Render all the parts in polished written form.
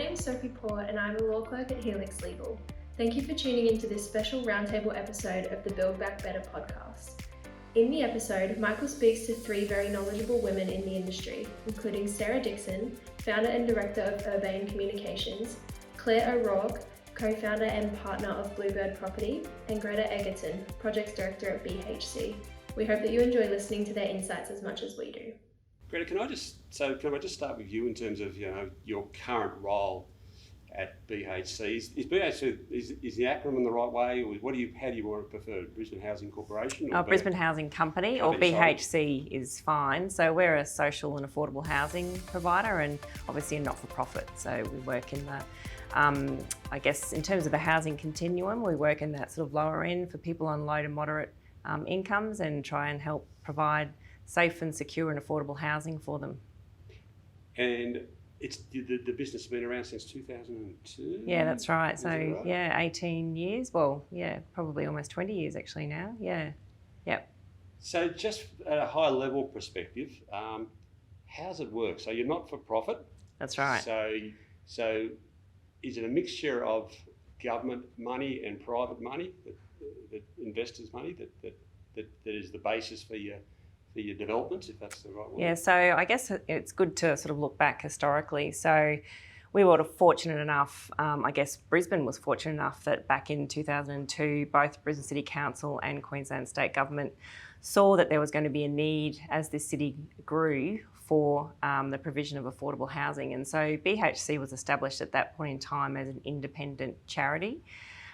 name's Sophie Port and I'm a law clerk at Helix Legal. Thank you for tuning into this special Roundtable episode of the Build Back Better podcast. In the episode, Michael speaks to three very knowledgeable women in the industry, including Sarah Dixon, founder and director of Urbaine Communications, Claire O'Rourke, co-founder and partner of Bluebird Property, and Greta Egerton, projects director at BHC. We hope that you enjoy listening to their insights as much as we do. Greta, can I just start with you in terms of your current role at BHC? Is BHC is the acronym the right way, or how do you want to prefer Brisbane Housing Corporation? Or Brisbane Housing Company, or BHC is fine. So we're a social and affordable housing provider, and obviously a not-for-profit. So we work in the I guess in terms of the housing continuum, we work in that sort of lower end for people on low to moderate incomes, and try and help provide safe and secure and affordable housing for them. And it's the business has been around since 2002? Yeah, that's right. Is that right? Yeah, 18 years. Well, yeah, probably almost 20 years actually now. Yeah, yep. So just at a high level perspective, how's it work? So you're not for profit. That's right. So is it a mixture of government money and private money, that investors' money, that is the basis for your developments, if that's the right word? Yeah, so I guess it's good to sort of look back historically. So we were fortunate enough, I guess Brisbane was fortunate enough that back in 2002, both Brisbane City Council and Queensland State Government saw that there was going to be a need as this city grew for the provision of affordable housing. And so BHC was established at that point in time as an independent charity.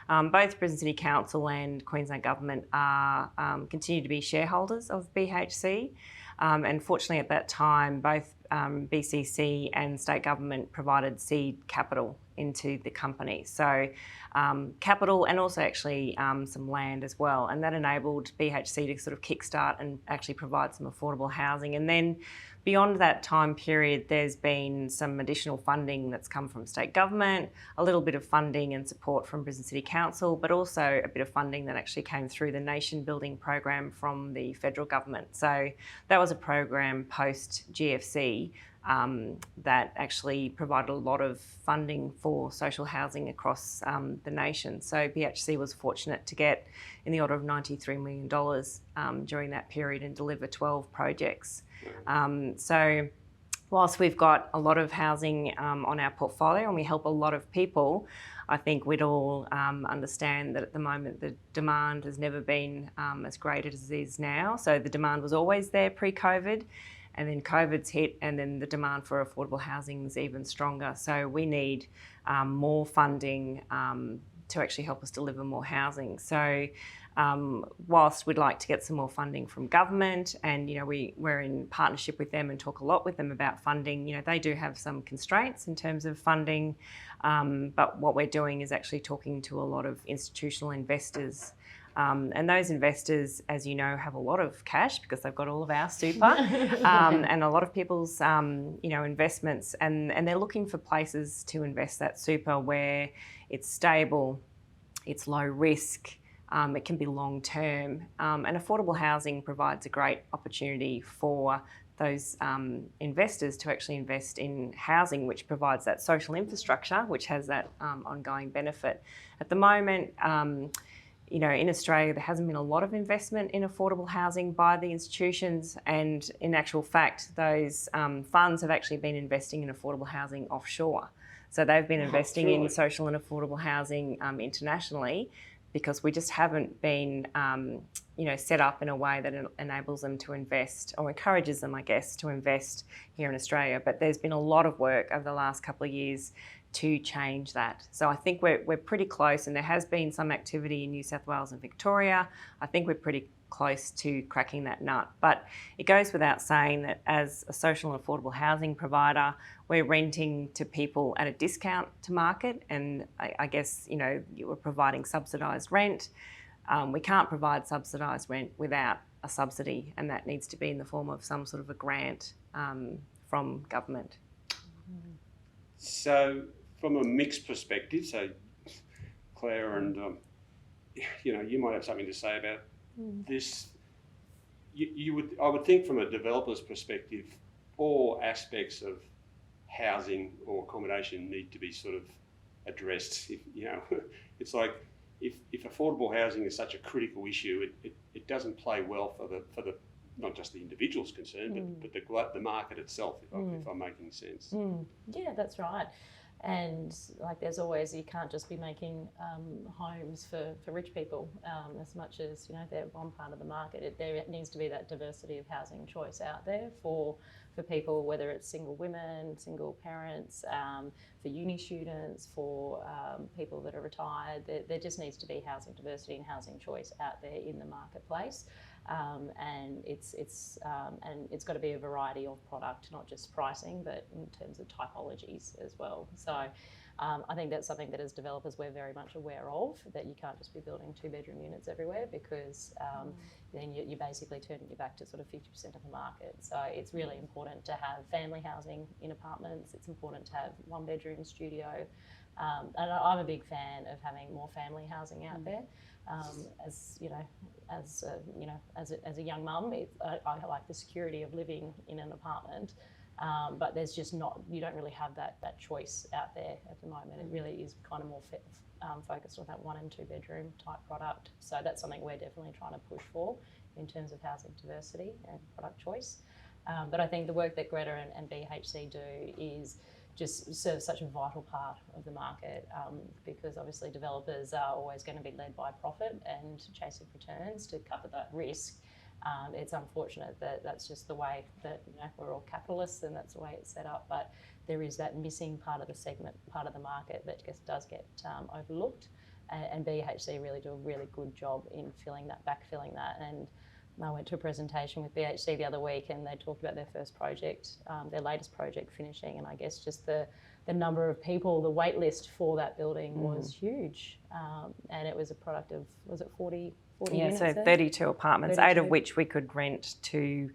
Both Brisbane City Council and Queensland Government are continue to be shareholders of BHC, and fortunately at that time both BCC and State Government provided seed capital into the company. So capital and also actually some land as well, and that enabled BHC to sort of kickstart and actually provide some affordable housing. And then beyond that time period, there's been some additional funding that's come from State Government, a little bit of funding and support from Brisbane City Council, but also a bit of funding that actually came through the Nation Building Program from the federal government. So that was a program post GFC that actually provided a lot of funding for social housing across the nation. So BHC was fortunate to get in the order of $93 million during that period and deliver 12 projects. So whilst we've got a lot of housing on our portfolio and we help a lot of people, I think we'd all understand that at the moment the demand has never been as great as it is now. So the demand was always there pre-COVID, and then COVID's hit, and then the demand for affordable housing is even stronger. So we need more funding to actually help us deliver more housing. So whilst we'd like to get some more funding from government, and we're in partnership with them and talk a lot with them about funding, they do have some constraints in terms of funding, but what we're doing is actually talking to a lot of institutional investors. And those investors, as you know, have a lot of cash because they've got all of our super and a lot of people's, investments, and they're looking for places to invest that super where it's stable, it's low risk, it can be long term, and affordable housing provides a great opportunity for those investors to actually invest in housing, which provides that social infrastructure, which has that ongoing benefit. At the moment, in Australia, there hasn't been a lot of investment in affordable housing by the institutions, and in actual fact, those funds have actually been investing in affordable housing offshore. So they've been investing in social and affordable housing internationally, because we just haven't been, set up in a way that enables them to invest, or encourages them, I guess, to invest here in Australia. But there's been a lot of work over the last couple of years to change that. So I think we're pretty close, and there has been some activity in New South Wales and Victoria. I think we're pretty close to cracking that nut. But it goes without saying that as a social and affordable housing provider, we're renting to people at a discount to market, and I guess, we're providing subsidised rent. We can't provide subsidised rent without a subsidy, and that needs to be in the form of some sort of a grant from government. So from a mixed perspective, so Claire and you might have something to say about this. I would think from a developer's perspective, all aspects of housing or accommodation need to be sort of addressed. It's like if affordable housing is such a critical issue, it doesn't play well for the not just the individuals concerned, but the market itself, if I'm making sense. Yeah, that's right. And like there's always, you can't just be making homes for rich people as much as, they're one part of the market. There needs to be that diversity of housing choice out there for people, whether it's single women, single parents, for uni students, for people that are retired. There just needs to be housing diversity and housing choice out there in the marketplace. And it's got to be a variety of product, not just pricing, but in terms of typologies as well. So I think that's something that as developers we're very much aware of, that you can't just be building 2-bedroom units everywhere, because then you're basically turning your back to sort of 50% of the market. So it's really important to have family housing in apartments. It's important to have 1-bedroom studio. And I'm a big fan of having more family housing out there. As a young mum, I like the security of living in an apartment, but there's just you don't really have that choice out there at the moment. It really is kind of more focused on that 1 and 2 bedroom type product. So that's something we're definitely trying to push for in terms of housing diversity and product choice. But I think the work that Greta and BHC do is just serve such a vital part of the market, because obviously developers are always going to be led by profit and chasing returns to cover that risk. It's unfortunate that that's just the way that we're all capitalists and that's the way it's set up, but there is that missing part of the segment, part of the market that does get overlooked, and BHC really do a really good job in backfilling that. And I went to a presentation with BHC the other week and they talked about their first project, their latest project finishing, and I guess just the number of people, the wait list for that building was huge. And it was a product of, was it 40 units? So 32 apartments, 8 of which we could rent to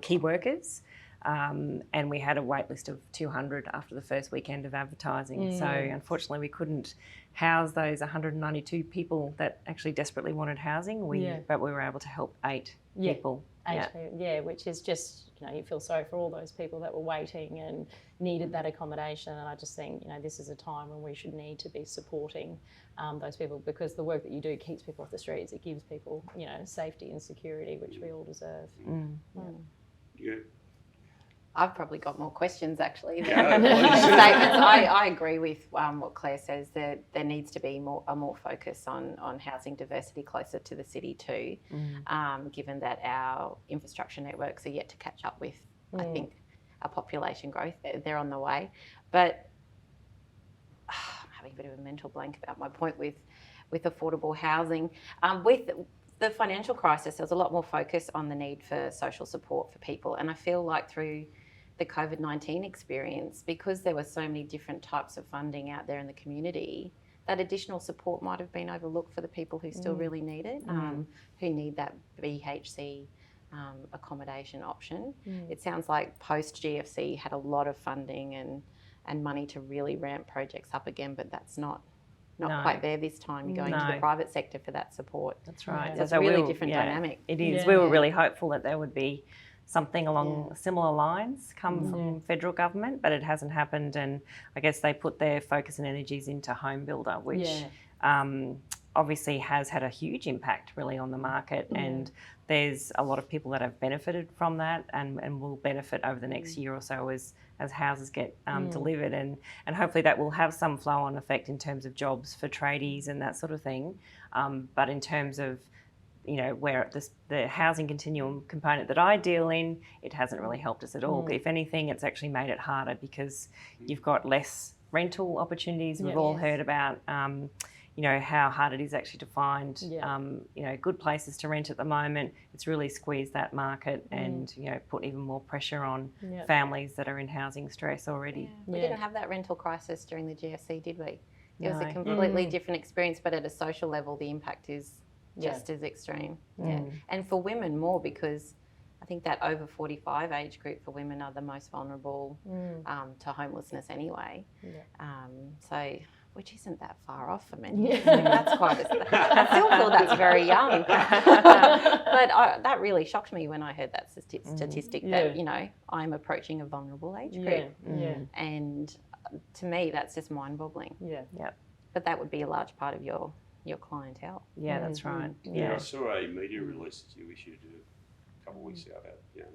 key workers. And we had a wait list of 200 after the first weekend of advertising. So unfortunately we couldn't house those 192 people that actually desperately wanted housing. But we were able to help 8 people. Which is just, you feel sorry for all those people that were waiting and needed that accommodation. And I just think, this is a time when we should need to be supporting those people, because the work that you do keeps people off the streets. It gives people, safety and security, which we all deserve. I've probably got more questions actually than statements. I agree with what Claire says, that there needs to be a more focus on housing diversity closer to the city too, given that our infrastructure networks are yet to catch up with, I think, our population growth. They're on the way. But I'm having a bit of a mental blank about my point with affordable housing. With the financial crisis, there was a lot more focus on the need for social support for people. And I feel like through the COVID-19 experience, because there were so many different types of funding out there in the community, that additional support might have been overlooked for the people who still really need it, who need that BHC accommodation option. It sounds like post-GFC had a lot of funding and money to really ramp projects up again, but that's not quite there this time. You're going to the private sector for that support. That's right. So it's a really different dynamic. It is. We were really hopeful that there would be something along similar lines come from federal government, but it hasn't happened. And I guess they put their focus and energies into Home Builder, which obviously has had a huge impact really on the market. And there's a lot of people that have benefited from that and will benefit over the next year or so as houses get delivered. And hopefully that will have some flow-on effect in terms of jobs for tradies and that sort of thing. But in terms of where the housing continuum component that I deal in, it hasn't really helped us at all. If anything, it's actually made it harder because you've got less rental opportunities. We've all heard about, how hard it is actually to find, good places to rent at the moment. It's really squeezed that market and, put even more pressure on families that are in housing stress already. We didn't have that rental crisis during the GFC, did we? It was a completely different experience, but at a social level, the impact is just as extreme. And for women more, because I think that over 45 age group for women are the most vulnerable to homelessness anyway. So which isn't that far off for many. That's quite I still feel that's very young. But that really shocked me when I heard that statistic that, you know, I'm approaching a vulnerable age group. And to me, that's just mind-boggling. But that would be a large part of your clientele. Yeah, that's right. I saw a media release that you issued a couple of weeks ago about, you know,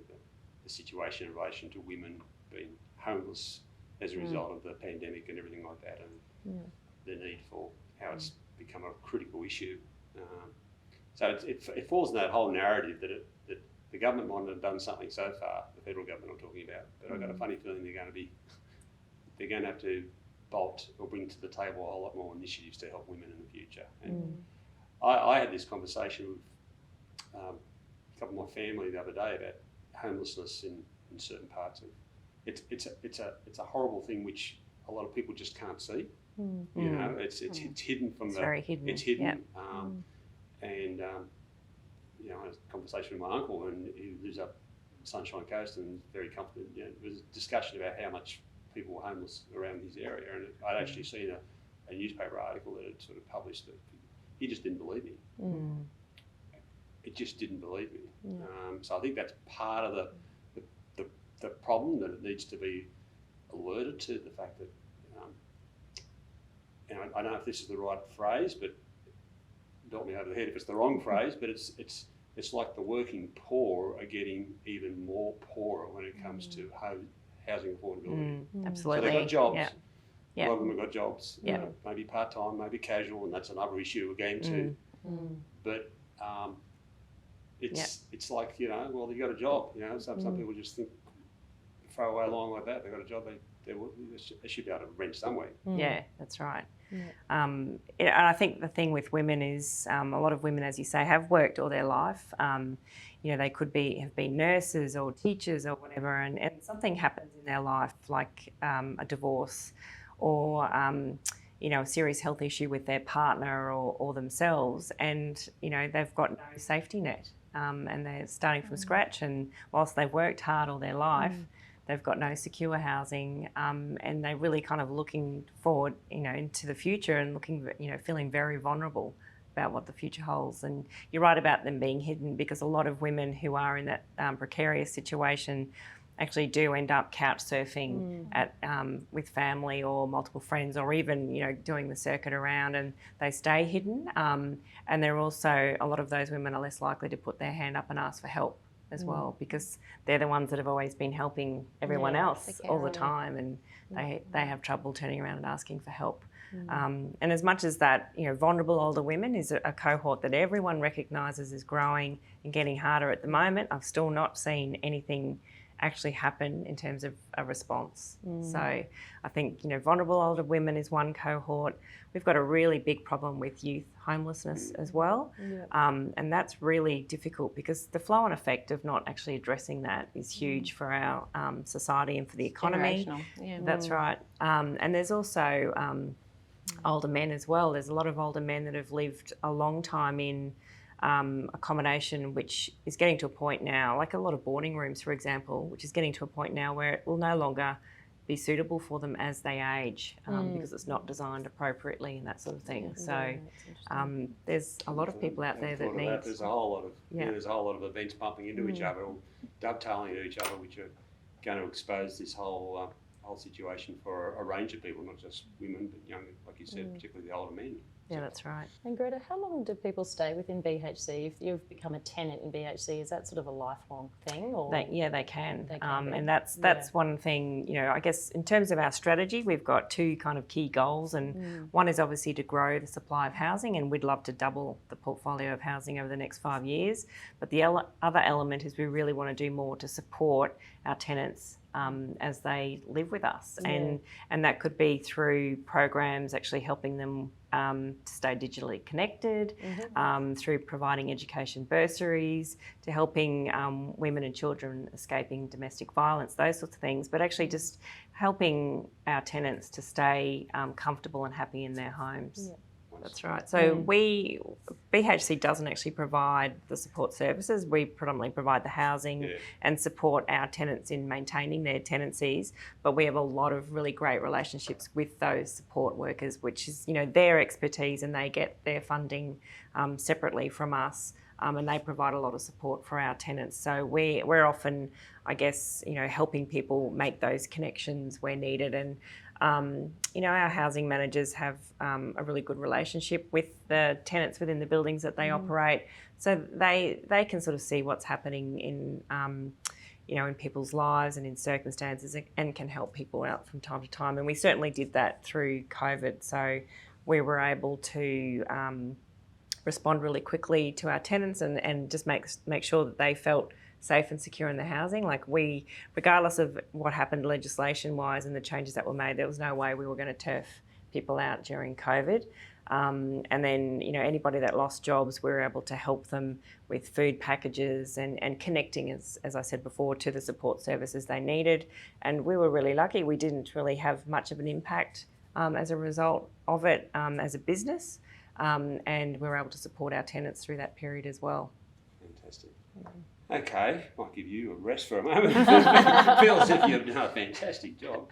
the situation in relation to women being homeless as a result of the pandemic and everything like that, and the need for how it's become a critical issue. So it falls in that whole narrative that the government might have done something so far, the federal government I'm talking about, but I've got a funny feeling they're going to have to bolt or bring to the table a whole lot more initiatives to help women in the future. And I had this conversation with a couple of my family the other day about homelessness in certain parts of it's a horrible thing which a lot of people just can't see. You know, it's hidden from very hidden. It's hidden. And you know, I had a conversation with my uncle, and he lives up Sunshine Coast and very confident. You know, there was a discussion about how much people were homeless around his area, and I'd actually seen a newspaper article that had sort of published that he just didn't believe me. It just didn't believe me. So I think that's part of the problem, that it needs to be alerted to the fact that, and I don't know if this is the right phrase, but belt me over the head if it's the wrong phrase, but it's like the working poor are getting even more poorer when it comes to housing affordability. Absolutely. So they've got jobs. Yeah. A lot of them have got jobs. You know, maybe part-time, maybe casual, and that's another issue again too. But it's like, you know, well, you got a job. You know, some people just think, throw away a line like that. They got a job. They should be able to rent somewhere. Yeah, that's right. And I think the thing with women is a lot of women, as you say, have worked all their life. You know, they could have been nurses or teachers or whatever, and something happens in their life, like a divorce or you know, a serious health issue with their partner or themselves, and you know, they've got no safety net, and they're starting from scratch. And whilst they've worked hard all their life, they've got no secure housing, and they're really kind of looking forward, you know, into the future and feeling very vulnerable about what the future holds. And you're right about them being hidden, because a lot of women who are in that precarious situation actually do end up couch surfing with family or multiple friends, or even, you know, doing the circuit around, and they stay hidden. And they're also, a lot of those women are less likely to put their hand up and ask for help as well, because they're the ones that have always been helping everyone else all the time, and they have trouble turning around and asking for help. And as much as that, you know, vulnerable older women is a cohort that everyone recognises is growing and getting harder at the moment, I've still not seen anything actually happen in terms of a response. So I think, you know, vulnerable older women is one cohort. We've got a really big problem with youth homelessness as well. And that's really difficult, because the flow on effect of not actually addressing that is huge for our society and for the economy. That's right. And there's also older men as well. There's a lot of older men that have lived a long time in accommodation, which is getting to a point now, like a lot of boarding rooms, for example, which is getting to a point now where it will no longer be suitable for them as they age, because it's not designed appropriately and that sort of thing. So there's a lot of people out there that need. There's a whole lot of events bumping into each other, or dovetailing into each other, which are going to expose this whole situation for a range of people, not just women, but young, like you said, particularly the older men. Yeah, that's right. And Greta, how long do people stay within BHC? If you've become a tenant in BHC, is that sort of a lifelong thing? Or? They can. And that's one thing, you know, I guess in terms of our strategy, we've got two kind of key goals, and one is obviously to grow the supply of housing, and we'd love to double the portfolio of housing over the next 5 years. But the other element is we really want to do more to support our tenants as they live with us. And that could be through programs actually helping them to stay digitally connected, through providing education bursaries, to helping women and children escaping domestic violence, those sorts of things, but actually just helping our tenants to stay comfortable and happy in their homes. That's right. So BHC doesn't actually provide the support services. We predominantly provide the housing and support our tenants in maintaining their tenancies. But we have a lot of really great relationships with those support workers, which is, their expertise, and they get their funding separately from us. And they provide a lot of support for our tenants. So we're often, I guess, helping people make those connections where needed. And, our housing managers have a really good relationship with the tenants within the buildings that they operate. So they can sort of see what's happening in people's lives and in circumstances, and can help people out from time to time. And we certainly did that through COVID. So we were able to respond really quickly to our tenants and just make sure that they felt safe and secure in the housing. Like, regardless of what happened legislation-wise and the changes that were made, there was no way we were going to turf people out during COVID. And then, anybody that lost jobs, we were able to help them with food packages and connecting, as I said before, to the support services they needed. And we were really lucky. We didn't really have much of an impact as a result of it as a business. And we were able to support our tenants through that period as well. Fantastic. Okay, might give you a rest for a moment. It feels as if you've done a fantastic job.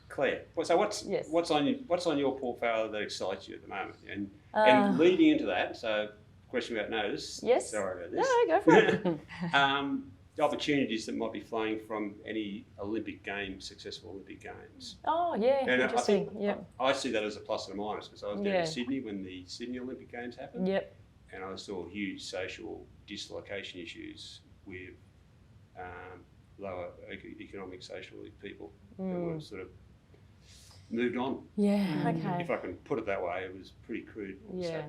Claire, so what's on your portfolio that excites you at the moment? And leading into that, so question without notice. Yes. Sorry about this. No, go for it. The opportunities that might be flowing from any successful Olympic Games. Oh, yeah, And interesting. I see that as a plus and a minus, because I was down in Sydney when the Sydney Olympic Games happened. Yep. And I saw huge social dislocation issues with lower economic, social people who were sort of moved on. Yeah, okay. If I can put it that way, it was pretty crude. Yeah.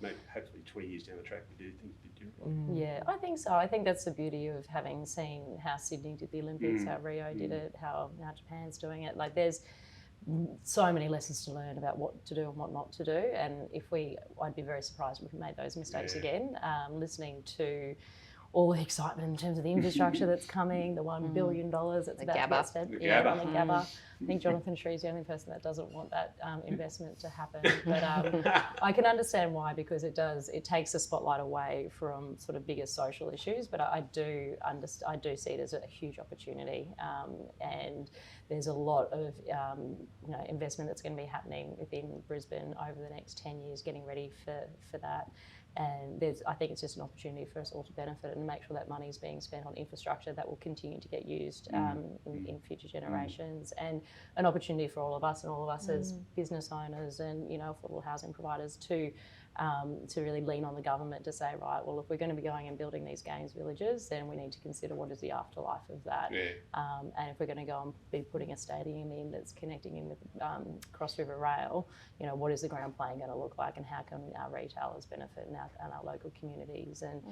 Maybe hopefully 20 years down the track we do things a bit differently. Yeah, I think so. I think that's the beauty of having seen how Sydney did the Olympics, how Rio did it, how now Japan's doing it. Like, there's so many lessons to learn about what to do and what not to do. And I'd be very surprised if we made those mistakes again. Listening to all the excitement in terms of the infrastructure that's coming, the $1 billion that's about to get spent on the Gabba. I think Jonathan Shree's the only person that doesn't want that investment to happen. But I can understand why, because it takes the spotlight away from sort of bigger social issues. But I do see it as a huge opportunity, and there's a lot of investment that's going to be happening within Brisbane over the next 10 years, getting ready for that. And I think it's just an opportunity for us all to benefit and make sure that money is being spent on infrastructure that will continue to get used in future generations, and an opportunity for all of us as business owners and affordable housing providers to really lean on the government to say, right, well, if we're going to be going and building these games villages, then we need to consider what is the afterlife of that. And if we're going to go and be putting a stadium in that's connecting in with Cross River Rail, what is the ground plan going to look like, and how can our retailers benefit and our local communities? And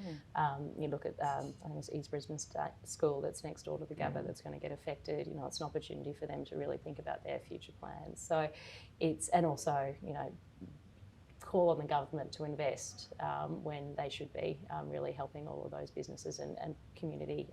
you look at, I think it's East Brisbane School that's next door to the Gabba that's going to get affected. It's an opportunity for them to really think about their future plans. So and also, call on the government to invest when they should be really helping all of those businesses and community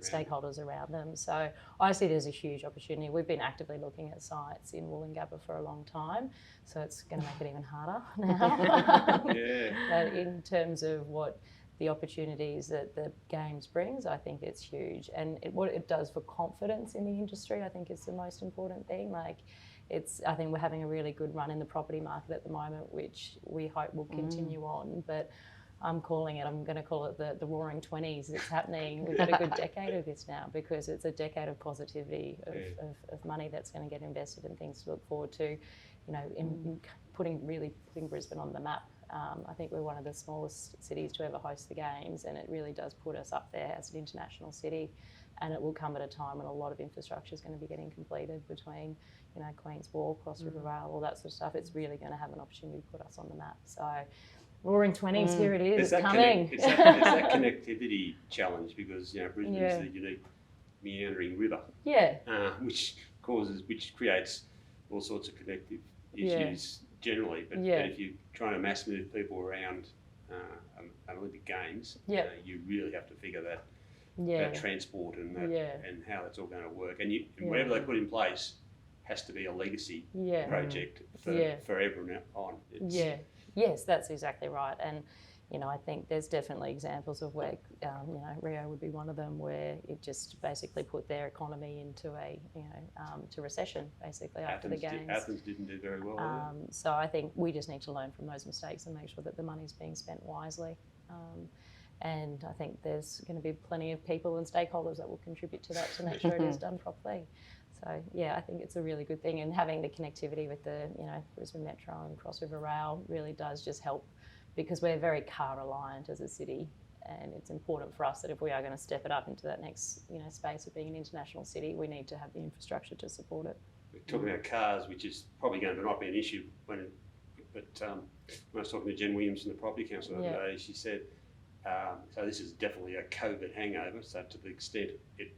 stakeholders around them. So I see there's a huge opportunity. We've been actively looking at sites in Wollongabba for a long time, so it's going to make it even harder now. But in terms of what the opportunities that the Games brings, I think it's huge. And what it does for confidence in the industry, I think is the most important thing. I think we're having a really good run in the property market at the moment, which we hope will continue on. But I'm going to call it the Roaring 20s. It's happening. We've got a good decade of this now, because it's a decade of positivity, of money that's going to get invested and things to look forward to, in putting Brisbane on the map. I think we're one of the smallest cities to ever host the Games, and it really does put us up there as an international city. And it will come at a time when a lot of infrastructure is going to be getting completed between, Queen's Wharf, Cross River Rail, all that sort of stuff. It's really going to have an opportunity to put us on the map. So, Roaring 20s, here it is, it's coming. It's that connectivity challenge, because Brisbane is a unique meandering river, which creates all sorts of connective issues generally. But if you're trying to mass move people around an Olympic Games, you really have to figure that. About transport and how that's all going to work, and whatever they put in place has to be a legacy Yeah. project for everyone on. Yes, that's exactly right. And I think there's definitely examples of where Rio would be one of them, where it just basically put their economy into to recession basically after the games. Athens didn't do very well. So I think we just need to learn from those mistakes and make sure that the money's being spent wisely. And I think there's going to be plenty of people and stakeholders that will contribute to that to make sure it is done properly. So yeah, I think it's a really good thing, and having the connectivity with the Brisbane Metro and Cross River Rail really does just help, because we're very car reliant as a city, and it's important for us that if we are going to step it up into that next space of being an international city, we need to have the infrastructure to support it. We're talking about cars, which is probably going to not be an issue when I was talking to Jen Williams from the Property Council the other day, she said, so this is definitely a COVID hangover, so to the extent it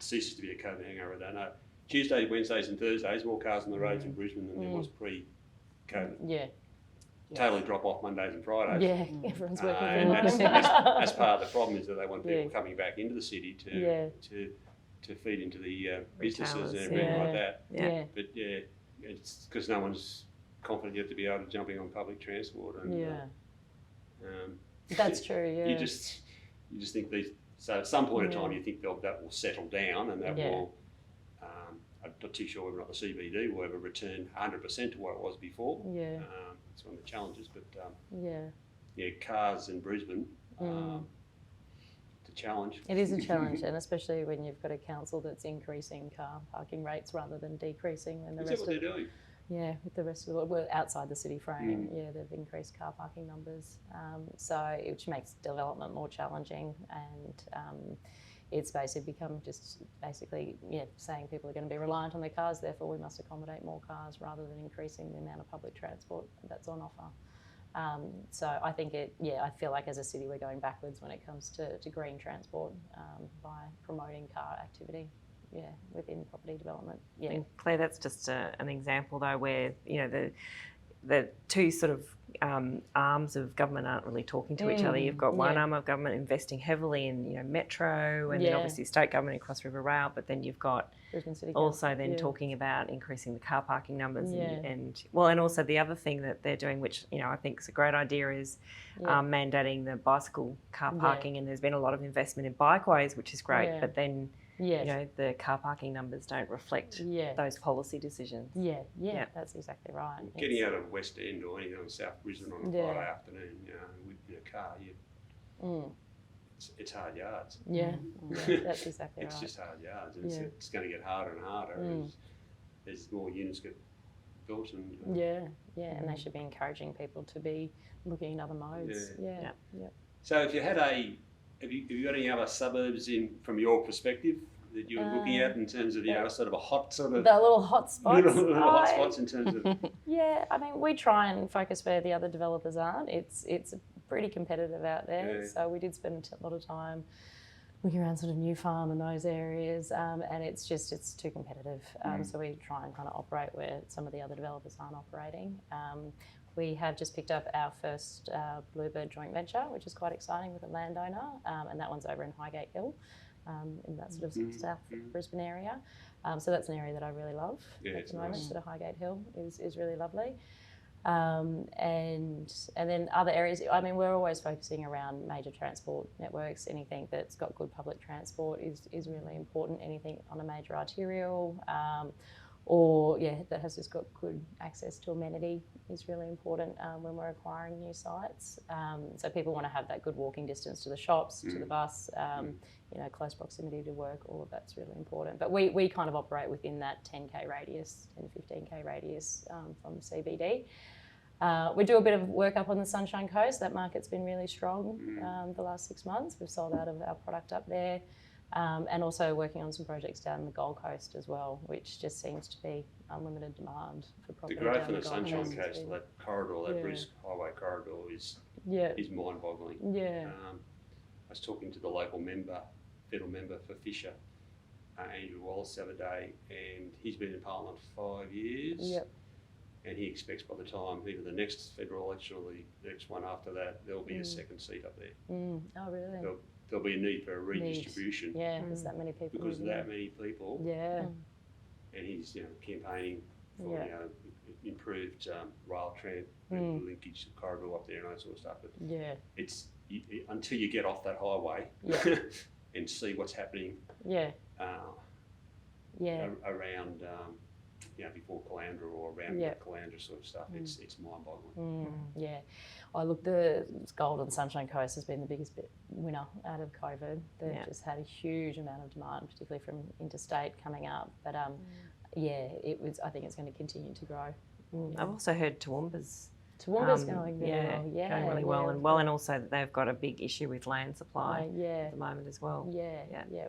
ceases to be a COVID hangover, I don't know. Tuesdays, Wednesdays and Thursdays, more cars on the roads in Brisbane than there was pre-COVID. Yeah. Totally drop off Mondays and Fridays. Yeah, everyone's working and from that's part of the problem, is that they want people coming back into the city to feed into the businesses and everything like that. Yeah. But it's because no one's confident yet to be able to jumping on public transport. And, that's true. Yeah. You just think these. So at some point in time, you think that will settle down, and that will. I'm not too sure whether or not the CBD will ever return 100% to what it was before. Yeah. It's one of the challenges, but cars in Brisbane. It's a challenge. It is a challenge, and especially when you've got a council that's increasing car parking rates rather than decreasing. And is that what they're doing? Yeah, with the rest of the world, outside the city frame, they've increased car parking numbers, which makes development more challenging, and it's basically become saying people are going to be reliant on their cars, therefore we must accommodate more cars rather than increasing the amount of public transport that's on offer. So I think I feel like as a city we're going backwards when it comes to green transport by promoting car activity. Within property development. And Claire, that's just an example though where the two sort of arms of government aren't really talking to each other. You've got one arm of government investing heavily in Metro, and then obviously state government and Cross River Rail, but then you've got also then talking about increasing the car parking numbers and also the other thing that they're doing, which I think is a great idea, is mandating the bicycle car parking, and there's been a lot of investment in bikeways, which is great, but then the car parking numbers don't reflect those policy decisions. Yeah, that's exactly right. Getting out of West End or anything on South Brisbane on a Friday afternoon, with a car, it's hard yards. Yeah, that's exactly it's right. just hard yards, and it's going to get harder and harder as more units get built. And and they should be encouraging people to be looking at other modes. So if you had have you got any other suburbs from your perspective that you were looking at in terms of sort of a hot sort of the little hot spots? Little hot spots in terms of I mean, we try and focus where the other developers aren't. It's pretty competitive out there, so we did spend a lot of time looking around sort of New Farm and those areas, and it's too competitive. So we try and kind of operate where some of the other developers aren't operating. We have just picked up our first Bluebird joint venture, which is quite exciting, with a landowner, and that one's over in Highgate Hill, in that sort of south Brisbane area. So that's an area that I really love at the moment. Sort of Highgate Hill is really lovely. And then other areas, I mean, we're always focusing around major transport networks. Anything that's got good public transport is really important. Anything on a major arterial, that has just got good access to amenity is really important when we're acquiring new sites. So people want to have that good walking distance to the shops, to the bus, close proximity to work. All of that's really important. But we kind of operate within that 10k radius, 10 to 15k radius from CBD. We do a bit of work up on the Sunshine Coast. That market's been really strong the last 6 months. We've sold out of our product up there. And also working on some projects down in the Gold Coast as well, which just seems to be unlimited demand for property. The growth in the Sunshine Coast, that corridor, that Bruce Highway corridor is mind-boggling. I was talking to the local federal member for Fisher, Andrew Wallace, the other day, and he's been in Parliament for 5 years. And he expects by the time either the next federal election or the next one after that, there'll be a second seat up there. Oh, really? There'll be a need for a redistribution. Yeah, there's that many people. Because that many people. and he's campaigning for Yeah. improved rail tram linkage corridor up there and that sort of stuff. But Yeah. it's until you get off that highway Yeah. and see what's happening Yeah. around before Caloundra or around Caloundra sort of stuff. It's mind-boggling. Yeah. Look, the Golden Sunshine Coast has been the biggest winner out of COVID. They've just had a huge amount of demand, particularly from interstate coming up. But it was. I think it's going to continue to grow. I've also heard Toowoomba's going really well. Yeah, going really well, and also that they've got a big issue with land supply at the moment as well. Yeah.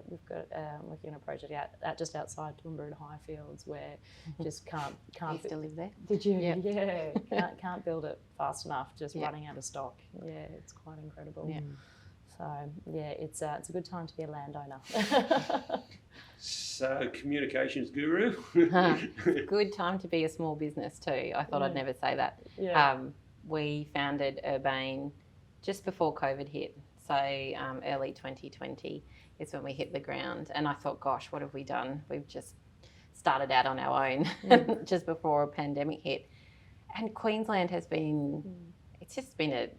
We've got working on a project out just outside Toowoomba in Highfields where just can't. I used to live there. Did you? Yeah. Can't build it fast enough. Just running out of stock. Yeah, it's quite incredible. Yeah. So it's a good time to be a landowner. So, communications guru. Good time to be a small business too. I thought I'd never say that. Yeah. We founded Urbaine just before COVID hit. So early 2020 is when we hit the ground. And I thought, gosh, what have we done? We've just started out on our own just before a pandemic hit. And Queensland has been, it's just been an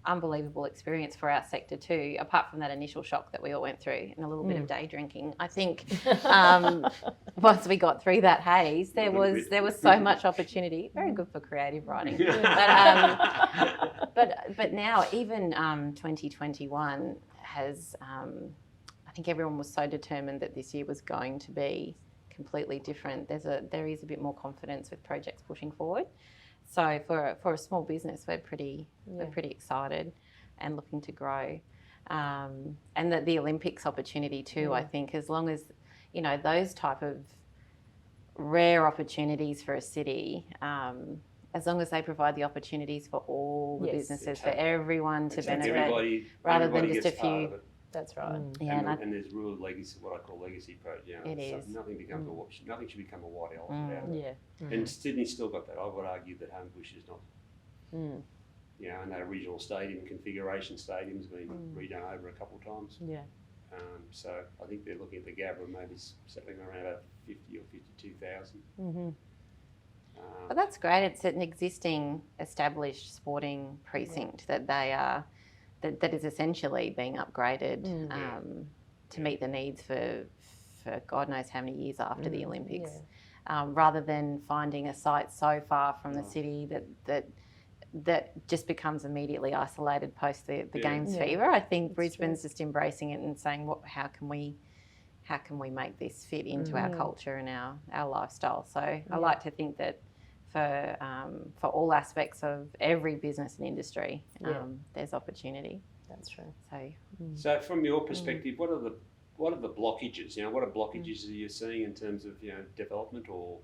unbelievable experience for our sector too, apart from that initial shock that we all went through and a little bit of day drinking. I think once we got through that haze, there was so much opportunity. Very good for creative writing. But now even 2021 has, I think everyone was so determined that this year was going to be completely different. There is a bit more confidence with projects pushing forward. So for a small business, we're pretty excited and looking to grow. And the Olympics opportunity too, I think, as long as, those type of rare opportunities for a city, as long as they provide the opportunities for all the businesses, for everyone to benefit, rather than just a few. That's right. And there's real legacy, what I call legacy projects. It is. Nothing should become a white elephant out of it. Yeah. And Sydney's still got that. I would argue that Homebush is not. And that original stadium configuration stadium's been redone over a couple of times. Yeah. So I think they're looking at the Gabba maybe settling around about 50 or 52,000. But that's great. It's an existing established sporting precinct that they are. That is essentially being upgraded to meet the needs for God knows how many years after the Olympics, rather than finding a site so far from the city that just becomes immediately isolated post the games fever. I think Brisbane's just embracing it and saying, how can we make this fit into our culture and our lifestyle? So I like to think that for all aspects of every business and industry, there's opportunity. That's true. So from your perspective, what are the blockages? What are blockages that you're seeing in terms of development or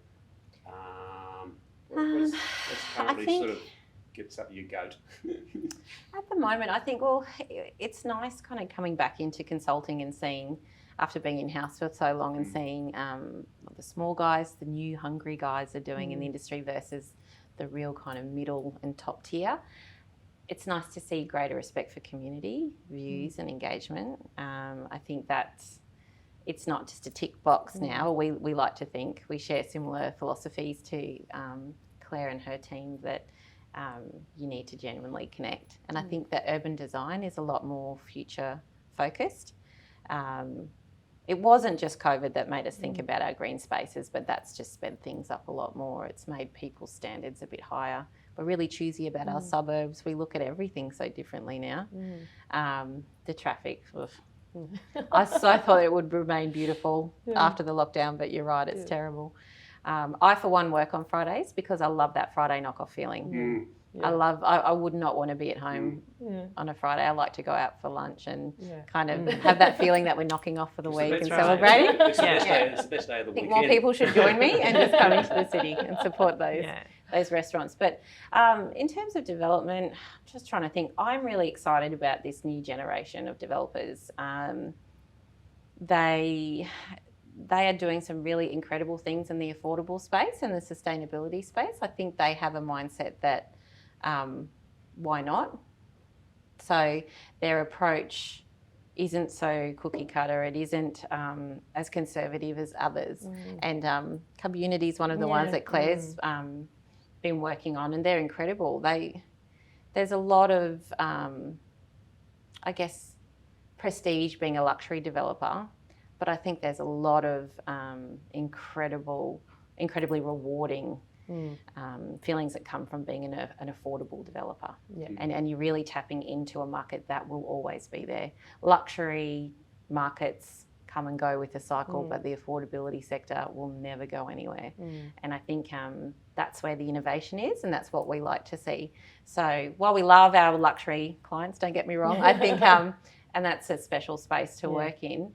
what's currently sort of gets up your goat? At the moment, I think it's nice kind of coming back into consulting and seeing, after being in-house for so long and seeing what the small guys, the new hungry guys are doing in the industry versus the real kind of middle and top tier. It's nice to see greater respect for community views and engagement. I think it's not just a tick box now. We like to think we share similar philosophies to Claire and her team that you need to genuinely connect. And I think that urban design is a lot more future focused. It wasn't just COVID that made us think about our green spaces, but that's just sped things up a lot more. It's made people's standards a bit higher. We're really choosy about our suburbs. We look at everything so differently now. The traffic, I so thought it would remain beautiful after the lockdown, but you're right, it's terrible. I, for one, work on Fridays because I love that Friday knock-off feeling. I would not want to be at home on a Friday. I like to go out for lunch and kind of have that feeling that we're knocking off for the week and celebrating. It's the best day of the weekend. I think more people should join me and just come into the city and support those restaurants. But in terms of development, I'm just trying to think. I'm really excited about this new generation of developers. They are doing some really incredible things in the affordable space and the sustainability space. I think they have a mindset that why not? So their approach isn't so cookie cutter. It isn't as conservative as others. And community is one of the ones that Claire's been working on, and they're incredible. There's a lot of, I guess, prestige being a luxury developer, but I think there's a lot of incredibly rewarding feelings that come from being an affordable developer. And you're really tapping into a market that will always be there. Luxury markets come and go with the cycle, but the affordability sector will never go anywhere. And I think that's where the innovation is, and that's what we like to see. So while we love our luxury clients, don't get me wrong, I think, and that's a special space to work in,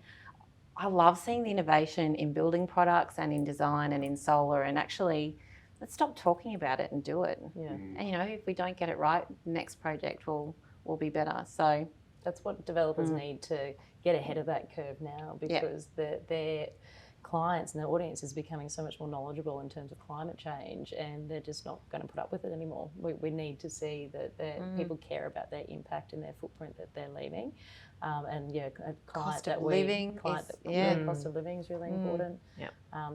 I love seeing the innovation in building products and in design and in solar, and actually let's stop talking about it and do it. And if we don't get it right, the next project will be better. So that's what developers need to get ahead of that curve now, because their clients and their audience is becoming so much more knowledgeable in terms of climate change, and they're just not going to put up with it anymore. We need to see that people care about their impact and their footprint that they're leaving. And a client cost that of living cost of living is really important.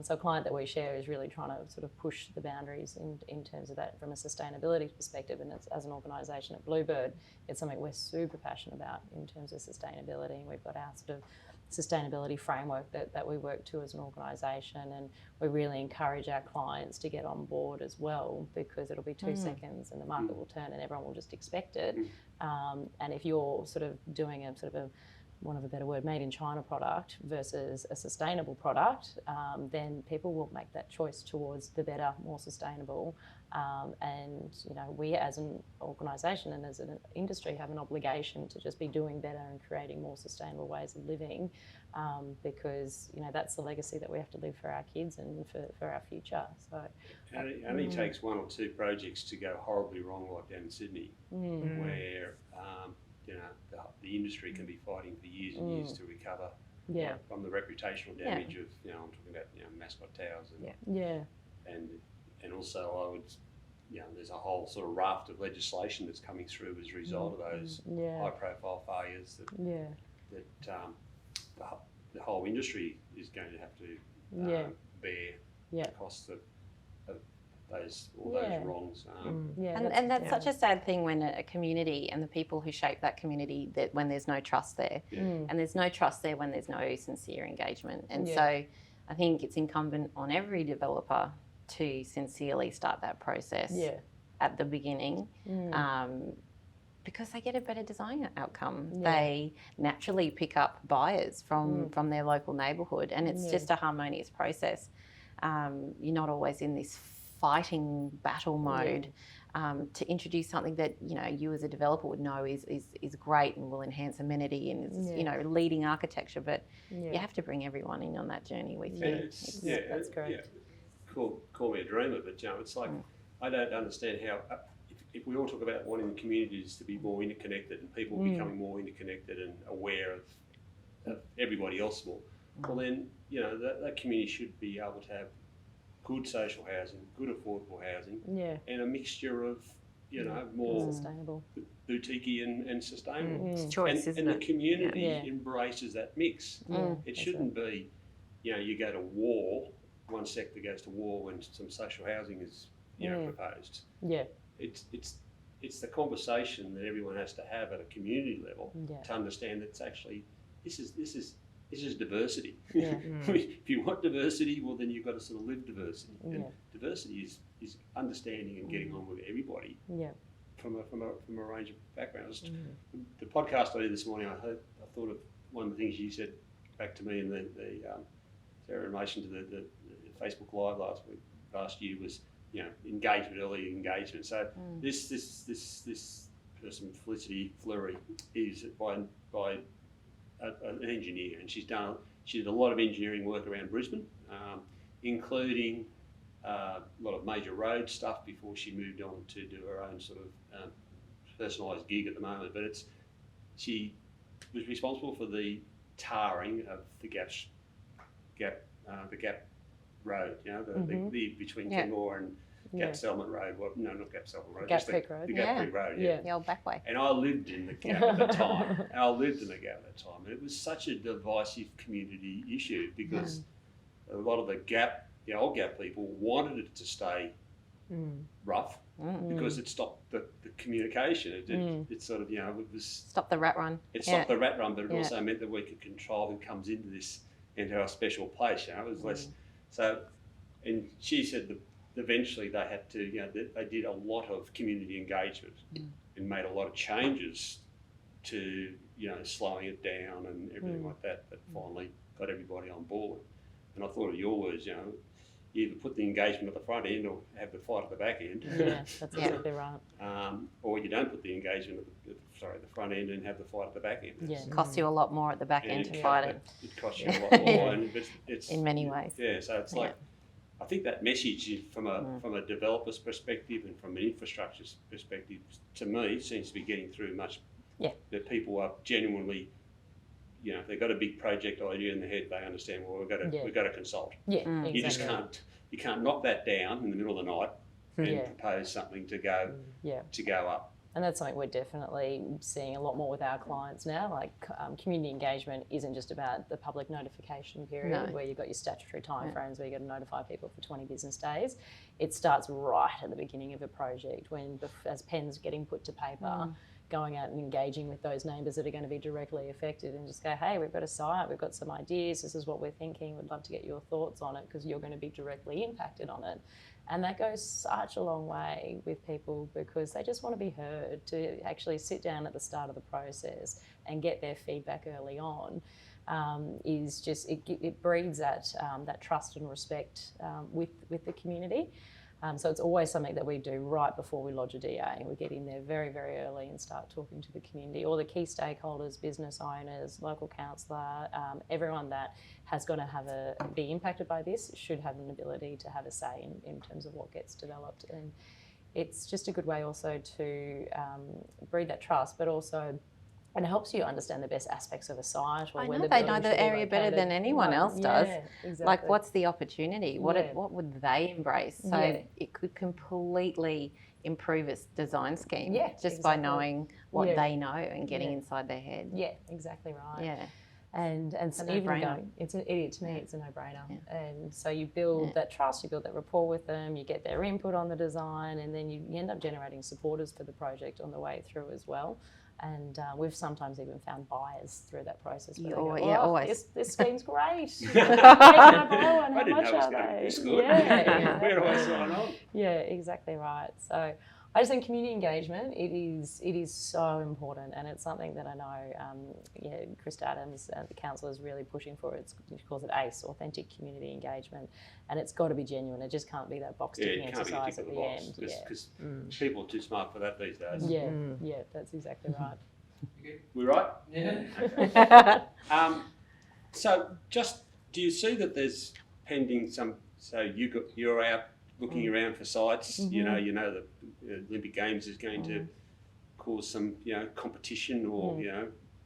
So a client that we share is really trying to sort of push the boundaries in terms of that from a sustainability perspective. And as an organisation at Bluebird, it's something we're super passionate about in terms of sustainability. And we've got our sort of sustainability framework that we work to as an organisation, and we really encourage our clients to get on board as well, because it'll be 2 seconds and the market will turn and everyone will just expect it. And if you're sort of doing a sort of a, want of a better word, made in China product versus a sustainable product, then people will make that choice towards the better, more sustainable. And we as an organisation and as an industry have an obligation to just be doing better and creating more sustainable ways of living, because that's the legacy that we have to live for our kids and for our future. So it only takes 1 or 2 projects to go horribly wrong, like down in Sydney, where the industry can be fighting for years and years to recover from the reputational damage of I'm talking about mascot towers and also I would there's a whole sort of raft of legislation that's coming through as a result of those high profile failures that the whole industry is going to have to bear the costs of those wrongs. And that's such a sad thing when a community and the people who shape that community, that when there's no trust there, and there's no trust there when there's no sincere engagement. And so I think it's incumbent on every developer to sincerely start that process at the beginning, because they get a better design outcome. They naturally pick up buyers from their local neighbourhood, and it's just a harmonious process. You're not always in this fighting battle mode. To introduce something that you as a developer would know is great and will enhance amenity and is leading architecture, but you have to bring everyone in on that journey with you. That's great. Call me a dreamer, but it's like I don't understand how if we all talk about wanting the communities to be more interconnected and people becoming more interconnected and aware of everybody else more, well then that community should be able to have good social housing, good affordable housing, and a mixture of more sustainable, boutique-y and sustainable. It's choice, isn't it? And the community embraces that mix. It shouldn't be, you go to war, one sector goes to war when some social housing is proposed. It's the conversation that everyone has to have at a community level to understand that it's actually this is diversity. If you want diversity, well then you've got to sort of live diversity. And diversity is understanding and getting on with everybody from a range of backgrounds. The podcast I did this morning, I thought of one of the things you said back to me in the in relation to the Facebook Live last year was engagement, early engagement. So this person, Felicity Fleury, is by an engineer, and she did a lot of engineering work around Brisbane, including a lot of major road stuff before she moved on to do her own sort of personalised gig at the moment. But she was responsible for the tarring of the Gap Road, the between Kenmore Gap Settlement Road. Well, no, not Gap Settlement Road. Gap just Creek Road. The Gap Creek Road, Yeah. The old back way. And I lived in the Gap at the time. And I lived in the Gap at the time. And it was such a divisive community issue because a lot of the old Gap people wanted it to stay rough because it stopped the communication. It sort of, you know, it was... Stop the rat run. It stopped the rat run, but it also meant that we could control who comes into our special place, you know. It was less... So, and she said that eventually they had to, you know, they did a lot of community engagement and made a lot of changes to, you know, slowing it down and everything like that finally got everybody on board. And I thought of your words, you know, you either put the engagement at the front end or have the fight at the back end. Yeah, that's exactly right. Or you don't put the engagement at the front end and have the fight at the back end. It costs you a lot more at the back end to fight it. It costs you a lot more. And it's, in many ways. Yeah, so it's like, I think that message from a developer's perspective and from an infrastructure perspective, to me, seems to be getting through much. Yeah. That people are genuinely, you know, if they've got a big project idea in their head, they understand. Well, we've got to consult. Yeah, exactly. You just can't knock that down in the middle of the night and propose something to go up. And that's something we're definitely seeing a lot more with our clients now. Like community engagement isn't just about the public notification period where you've got your statutory timeframes where you've got to notify people for 20 business days. It starts right at the beginning of a project when, as pen's getting put to paper, going out and engaging with those neighbours that are going to be directly affected and just go, hey, we've got a site, we've got some ideas, this is what we're thinking, we'd love to get your thoughts on it because you're going to be directly impacted on it. And that goes such a long way with people because they just want to be heard, to actually sit down at the start of the process and get their feedback early on. Is just, it breeds that trust and respect with the community. So it's always something that we do right before we lodge a DA. We get in there very, very early and start talking to the community, all the key stakeholders, business owners, local councillor, everyone that has got to be impacted by this should have an ability to have a say in terms of what gets developed. And it's just a good way also to breed that trust, but also and it helps you understand the best aspects of a site. Or where they know the area better than anyone else does. Exactly. Like, what's the opportunity? What would they embrace? So it could completely improve its design scheme just by knowing what they know and getting inside their head. Yeah, exactly right. Yeah. And it's a even no-brainer. To me, it's a no-brainer. Yeah. And so you build that trust, you build that rapport with them, you get their input on the design, and then you end up generating supporters for the project on the way through as well. And we've sometimes even found buyers through that process. Always. This scheme's great. How much are they? This good. Where do I sign on? Yeah, exactly right. So I just think community engagement, it is so important, and it's something that I know Chris Adams, the council, is really pushing for. She calls it ACE, authentic community engagement, and it's got to be genuine. It just can't be that box ticking exercise at the end. Because people are too smart for that these days. Yeah, that's exactly right. We right? Yeah. So just, do you see that there's pending some? So you're out looking around for sites. You know the Olympic Games is going to cause some competition or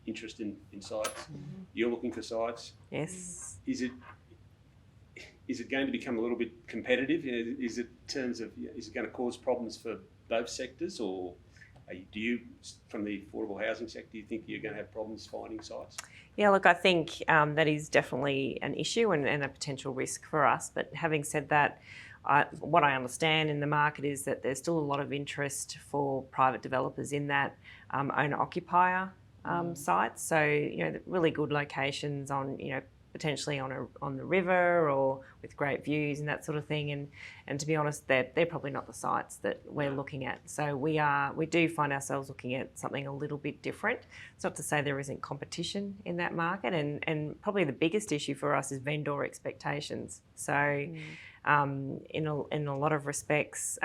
interest in sites. You're looking for sites. Yes. Is it going to become a little bit competitive? Is it going to cause problems for both sectors, or do you, from the affordable housing sector, do you think you're going to have problems finding sites? Yeah, look, I think that is definitely an issue and a potential risk for us. But having said that, what I understand in the market is that there's still a lot of interest for private developers in that owner-occupier sites. So, really good locations on, potentially on the river or with great views and that sort of thing. And to be honest, they're probably not the sites that we're looking at. So we do find ourselves looking at something a little bit different. It's not to say there isn't competition in that market, and probably the biggest issue for us is vendor expectations. So in a lot of respects,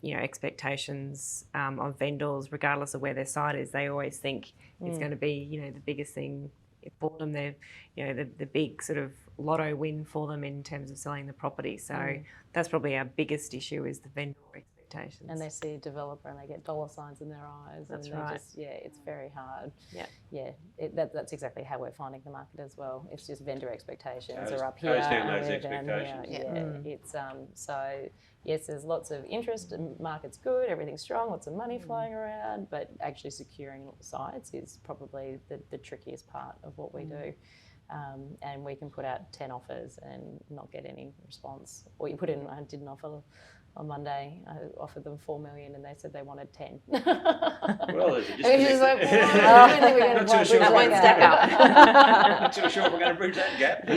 expectations of vendors, regardless of where their site is, they always think it's going to be, the biggest thing for them. They're, the big sort of lotto win for them in terms of selling the property. So that's probably our biggest issue, is the vendor expectations. expectations. And they see a developer and they get dollar signs in their eyes. That's and right. It's very hard. Yeah. Yeah, that's exactly how we're finding the market as well. It's just vendor expectations Goes- are up here goes down and those we're down here. expectations. Yeah, it's so yes, there's lots of interest. The market's good, everything's strong, lots of money flying around, but actually securing sites is probably the trickiest part of what we do. And we can put out 10 offers and not get any response. Or you put in, I did an offer on Monday, I offered them 4 million and they said they wanted 10. Well, there's a Which is like, disconnect. I don't think we're going Not to too sure That we're won't gonna- stack up. Not too sure if we're going to bridge that gap. So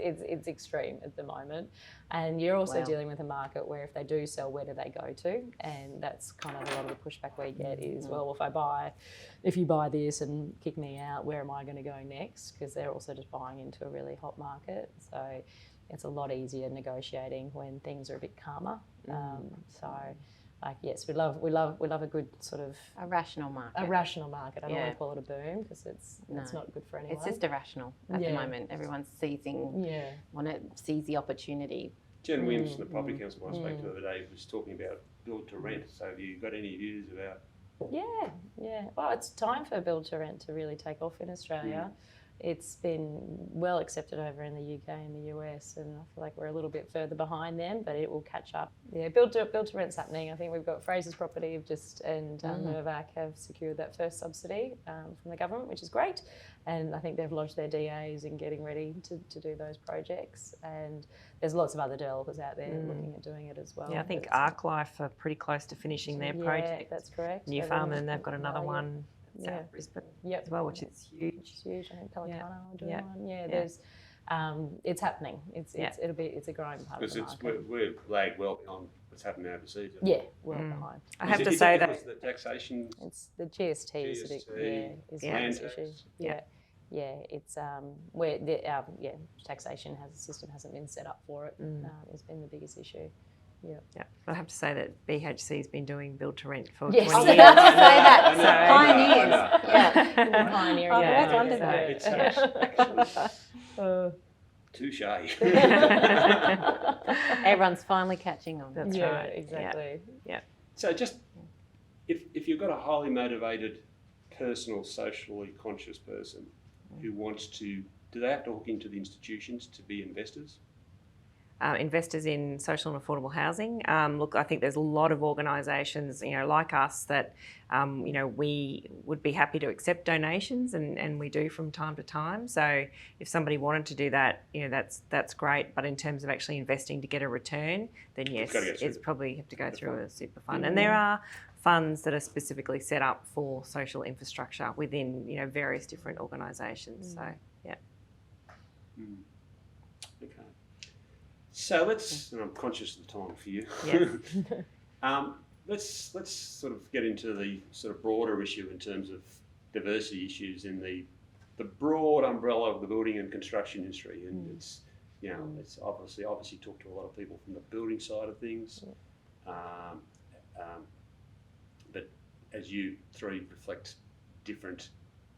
it's extreme at the moment. And you're also Wow. dealing with a market where if they do sell, where do they go to? And that's kind of a lot of the pushback we get is, well, if you buy this and kick me out, where am I going to go next? Because they're also just buying into a really hot market. So it's a lot easier negotiating when things are a bit calmer. Yes, we love a good sort of A rational market. a rational market. I don't Yeah. want to call it a boom because it's not good for anyone. It's just irrational at the moment. Everyone's want to seize the opportunity. Jen Williams from the Property Council I spoke to the other day was talking about build to rent. So have you got any views about? Yeah. Well, it's time for build to rent to really take off in Australia. It's been well accepted over in the UK and the US, and I feel like we're a little bit further behind them, but it will catch up. Yeah, build to rent's happening. I think we've got Fraser's Property and Mirvac have secured that first subsidy from the government, which is great. And I think they've lodged their DAs in getting ready to do those projects. And there's lots of other developers out there looking at doing it as well. Yeah, I think But ArcLife are pretty close to finishing their project. that's correct. New And Farm, then- and they've got another one Yeah. South Brisbane Yep. as well, which is huge. Which is huge. I think Pelicano are doing Yeah. one. Yeah. There's, it's happening. It's a growing part of Because the market. we're lagged well beyond what's happening overseas. Yeah, well behind. I have Is to it say because that the taxation. It's the GST is GST, the land biggest issue. tax. Yeah, it's where our taxation system hasn't been set up for it. Has been the biggest issue. Yeah. Yeah, I have to say that BHC has been doing build to rent for Yes. 20 I was years. about to say that. I know, Pioneers. I know. Yeah. Pioneering. I've Yeah, always wondered that. It's touche. Everyone's finally catching on. That's yeah, right. exactly. So just if you've got a highly motivated, personal, socially conscious person who wants to, do they have to hook into the institutions to be investors? Investors in social and affordable housing. Look, I think there's a lot of organisations, like us, that we would be happy to accept donations, and we do from time to time. So if somebody wanted to do that, that's great. But in terms of actually investing to get a return, then yes, it's probably have to go through a super fund. And there are funds that are specifically set up for social infrastructure within various different organisations. So yeah. Okay. So let's, and I'm conscious of the time for you. Yeah. Let's sort of get into the sort of broader issue in terms of diversity issues in the broad umbrella of the building and construction industry. And it's obviously talked to a lot of people from the building side of things. But as you three reflect different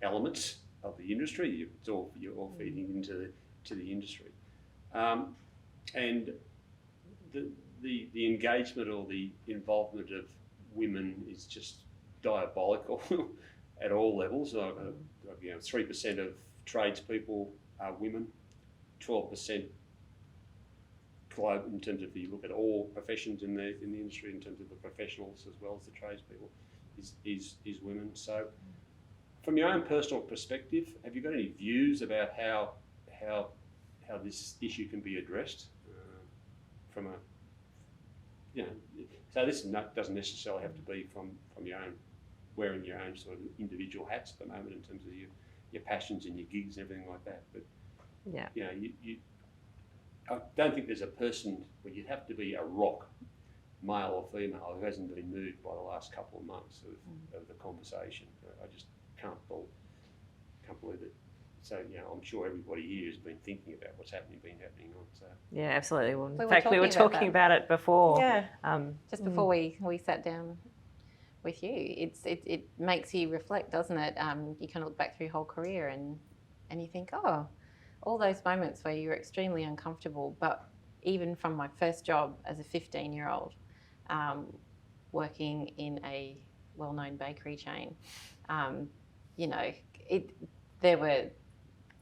elements of the industry, you're all feeding into the industry. And the engagement or the involvement of women is just diabolical at all levels. 3% of tradespeople are women, 12% global in terms of, if you look at all professions in the industry, in terms of the professionals as well as the tradespeople, is women. So, from your own personal perspective, have you got any views about how this issue can be addressed from a, so this doesn't necessarily have to be from your own, wearing your own sort of individual hats at the moment in terms of your passions and your gigs and everything like that. But I don't think there's a person where you'd have to be a rock, male or female, who hasn't been moved by the last couple of months of the conversation. I just can't believe it. So, I'm sure everybody here has been thinking about what's been happening on. So. Yeah, absolutely. Well, in We were fact, we were talking about it before. Yeah. Just before we sat down with you, it makes you reflect, doesn't it? You kind of look back through your whole career and you think, all those moments where you were extremely uncomfortable. But even from my first job as a 15-year-old, working in a well-known bakery chain, there were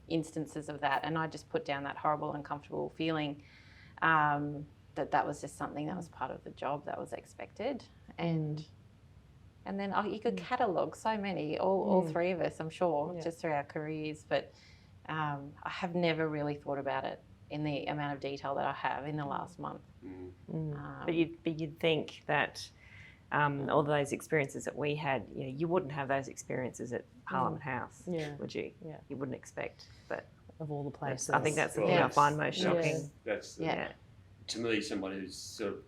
instances of that, and I just put down that horrible, uncomfortable feeling that was just something that was part of the job that was expected, and then you could catalogue so many, all three of us, I'm sure, just through our careers, but I have never really thought about it in the amount of detail that I have in the last month. But you'd think that all those experiences that we had, you wouldn't have those experiences at Parliament House, would you? Yeah. You wouldn't expect, but of all the places. I think that's the thing I find most shocking. That's to me, someone who's sort of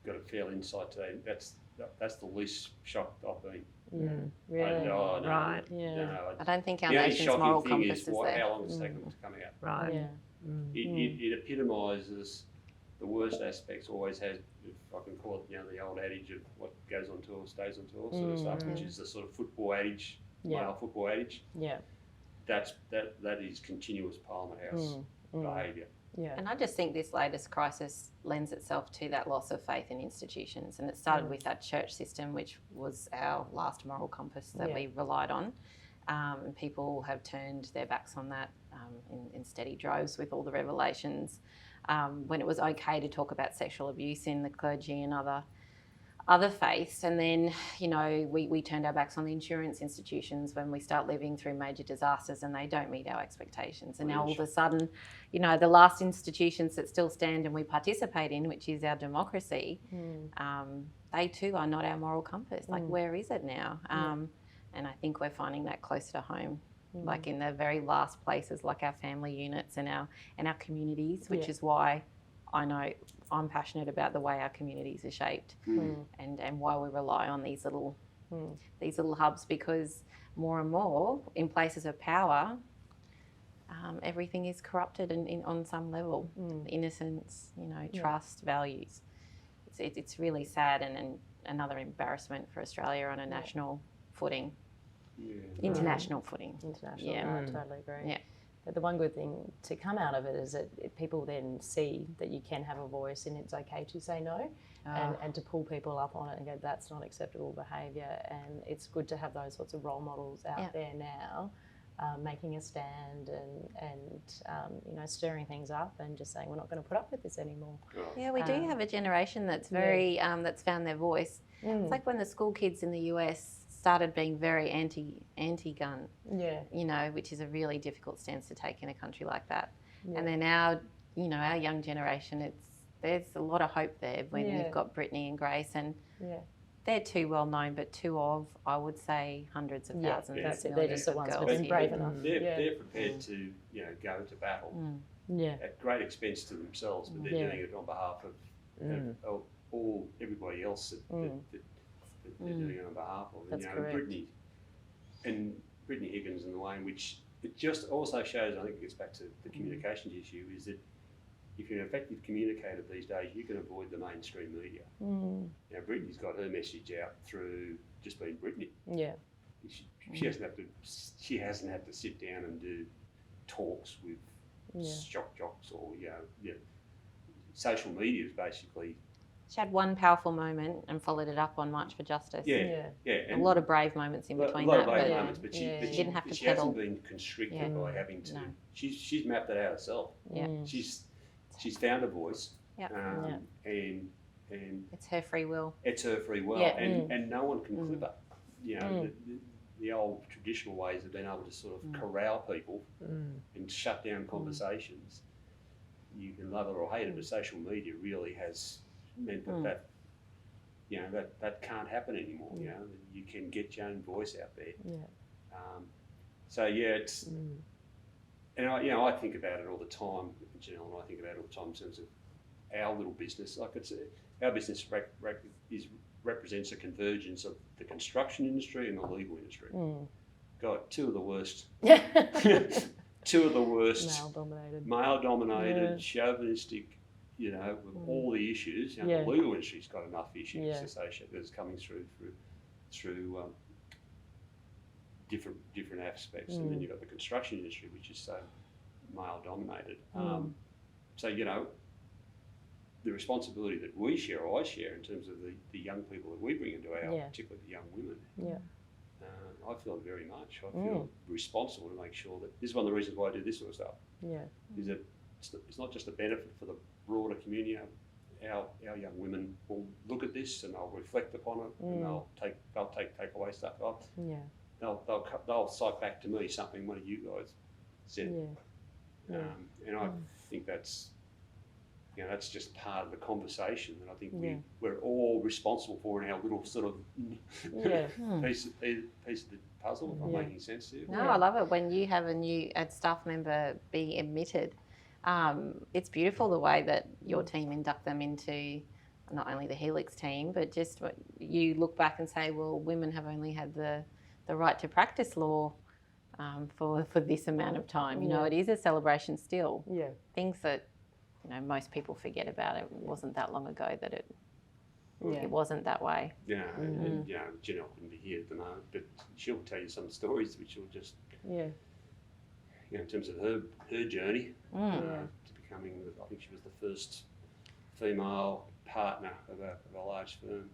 got a fair insight to that. That's the least shocked I've been. Really? Right. I don't think our the only nation's shocking moral thing compass is is there. how long it's taken them to come out. Right. Yeah. It epitomises the worst aspects. Always has, if I can call it, the old adage of what goes on tour stays on tour sort of stuff, which is the sort of football adage, male football adage. Yeah. That is continuous Parliament House behaviour. Yeah. And I just think this latest crisis lends itself to that loss of faith in institutions. And it started with that church system, which was our last moral compass that we relied on. And people have turned their backs on that in steady droves with all the revelations. When it was okay to talk about sexual abuse in the clergy and other faiths, and then we turned our backs on the insurance institutions when we start living through major disasters and they don't meet our expectations. And now all of a sudden, the last institutions that still stand and we participate in, which is our democracy, they too are not our moral compass. Like, where is it now? And I think we're finding that closer to home, like in the very last places, like our family units and our communities, which is why I know I'm passionate about the way our communities are shaped, and why we rely on these little hubs, because more and more in places of power, everything is corrupted and on some level. Innocence, trust, values. It's really sad and another embarrassment for Australia on a national footing, international footing. I totally agree. Yeah. But the one good thing to come out of it is that people then see that you can have a voice and it's okay to say no, and to pull people up on it and go, that's not acceptable behaviour. And it's good to have those sorts of role models out there now, making a stand and stirring things up and just saying we're not going to put up with this anymore. Yeah, we do have a generation that's very that's found their voice. It's like when the school kids in the US started being very anti-gun, which is a really difficult stance to take in a country like that. And then our young generation, there's a lot of hope there when you've got Brittany and Grace, and they're too well known, but two of, I would say, hundreds of thousands. That's it. They're just the ones who've been brave enough. They're prepared to go to battle at great expense to themselves, but they're doing it on behalf of everybody else that they're doing it on behalf of. That's correct. Brittany Higgins and the way in which it just also shows, I think it gets back to the communications issue, is that if you're an effective communicator these days, you can avoid the mainstream media. Now, Brittany's got her message out through just being Brittany. Yeah. She hasn't had to sit down and do talks with shock jocks or social media is basically. She had one powerful moment and followed it up on March for Justice. And a lot of brave moments in between that. A lot that. of brave moments, but she didn't have to she pedal. hasn't been constricted by having to. No. She's mapped it out herself. She's found a voice. And it's her free will. It's her free will, and no one can clip her. The old traditional ways of being able to sort of corral people and shut down conversations. You can love it or hate it, but social media really has meant that can't happen anymore. You can get your own voice out there. It's and I think about it all the time, Janelle, and I think about it all the time in terms of our little business. Like our business represents a convergence of the construction industry and the legal industry. God, two of the worst. Male-dominated, chauvinistic. With all the issues, the legal industry's got enough issues associated that's coming through different aspects, and then you've got the construction industry, which is so male-dominated. So the responsibility that we share, or I share, in terms of the young people that we bring into our, particularly the young women. Yeah. I feel it very much. I feel responsible to make sure that this is one of the reasons why I do this sort of stuff. Yeah. Is that it's not just a benefit for the broader community. Our young women will look at this and they'll reflect upon it, and they'll take away stuff. They'll cite back to me something one of you guys said. And I think that's just part of the conversation that I think we're all responsible for in our little sort of piece of the puzzle, if I'm making sense to you. No, I love it when you have a staff member being admitted. It's beautiful the way that your team induct them into not only the Helix team, but just what you look back and say, well, women have only had the right to practice law for this amount of time. You know, it is a celebration still. Yeah. Things that most people forget about. It wasn't that long ago that it wasn't that way. Yeah, and Janelle couldn't be here at the moment, but she'll tell you some stories which will just in terms of her journey to becoming, I think she was the first female partner of a large firm.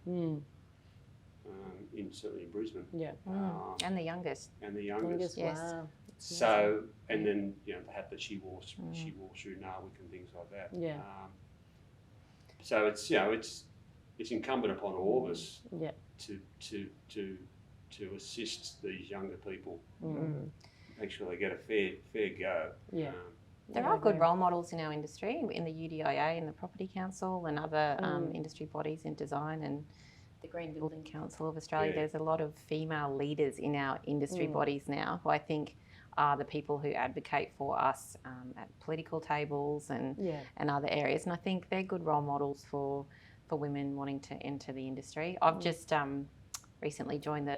Certainly in Brisbane. Yeah. And the youngest. Yes. Wow. So, and then the hat that she wore through Narwick and things like that. Yeah. So it's incumbent upon all of us to assist these younger people, make sure they get a fair go. Yeah. There are good role models in our industry, in the UDIA, in the Property Council, and other industry bodies in design, and the Green Building Council of Australia. There's a lot of female leaders in our industry bodies now who I think are the people who advocate for us at political tables and other areas. And I think they're good role models for women wanting to enter the industry. I've just recently joined the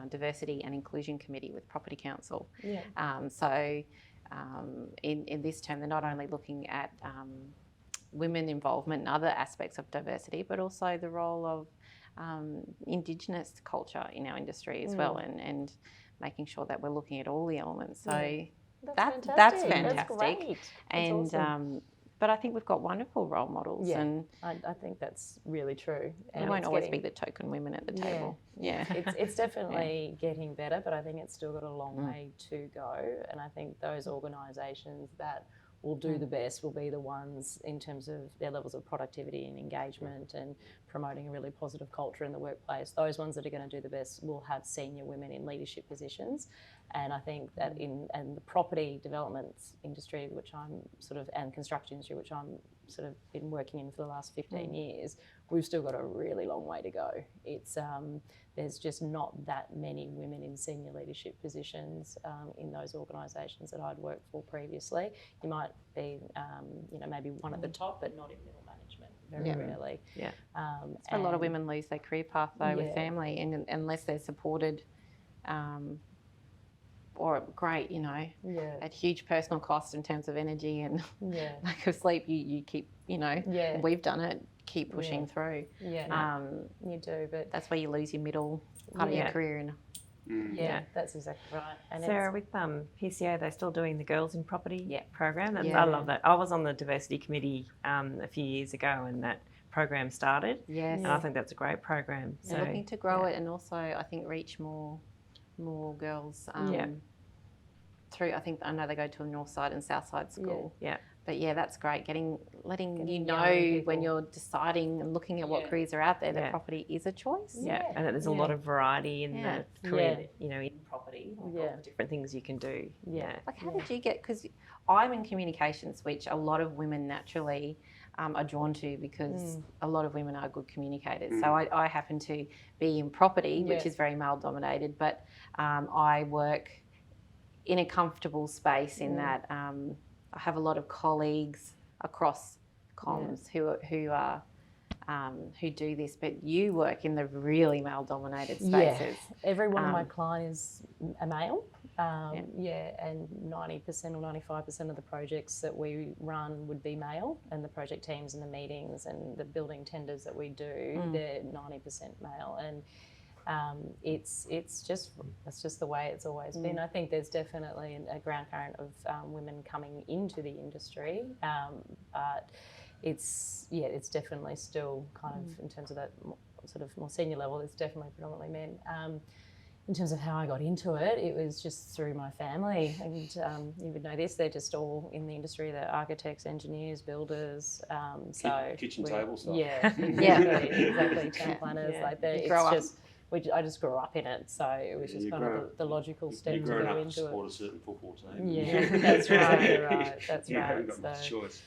Diversity and Inclusion Committee with Property Council. So in this term, they're not only looking at women involvement and other aspects of diversity, but also the role of Indigenous culture in our industry as well, and making sure that we're looking at all the elements. So that's fantastic. That's great. And that's awesome. But I think we've got wonderful role models. Yeah, and I think that's really true. And it won't always be the token women at the table. Yeah. It's definitely getting better, but I think it's still got a long way to go. And I think those organisations that will do the best will be the ones in terms of their levels of productivity and engagement and promoting a really positive culture in the workplace. Those ones that are going to do the best will have senior women in leadership positions. And I think that in the property development industry, which I'm and construction industry, which I'm been working in for the last 15 years, we've still got a really long way to go. It's there's just not that many women in senior leadership positions in those organisations that I'd worked for previously. You might be, maybe one at the top, but not in middle management. Very rarely. Yeah. A lot of women lose their career path though with family, and unless they're supported. Or great, at huge personal cost in terms of energy and lack of sleep, you keep, we've done it, keep pushing through. Yeah, you do, but that's where you lose your middle part of your career. Yeah, that's exactly right. And Sarah, with PCA, they're still doing the Girls in Property program. I love that. I was on the diversity committee a few years ago, and that program started. Yes, and I think that's a great program. They're looking to grow it, and also I think reach more girls through. I know they go to a north side and south side school. But that's great. Letting you know when you're deciding and looking at what careers are out there, that property is a choice. And that there's a lot of variety in the career, in property, all the different things you can do. Like how did you get? Because I'm in communications, which a lot of women naturally are drawn to, because a lot of women are good communicators. So I happen to be in property, which is very male dominated, but I work in a comfortable space in that I have a lot of colleagues across comms who do this, but you work in the really male dominated spaces. Every one of my clients is a male. And 90% or 95% of the projects that we run would be male, and the project teams and the meetings and the building tenders that we do, they're 90% male. And it's just the way it's always been. I think there's definitely a ground current of women coming into the industry, but it's definitely still kind of, in terms of that sort of more senior level, it's definitely predominantly men. In terms of how I got into it, it was just through my family, and you would know this, they're just all in the industry. They're architects, engineers, builders. So kitchen table stuff. Yeah, exactly. Town planners, like I just grew up in it, so it was just kind of the logical step to go into it. You're growing up to support a certain football team. Yeah, that's right. That's you right. haven't got much choice.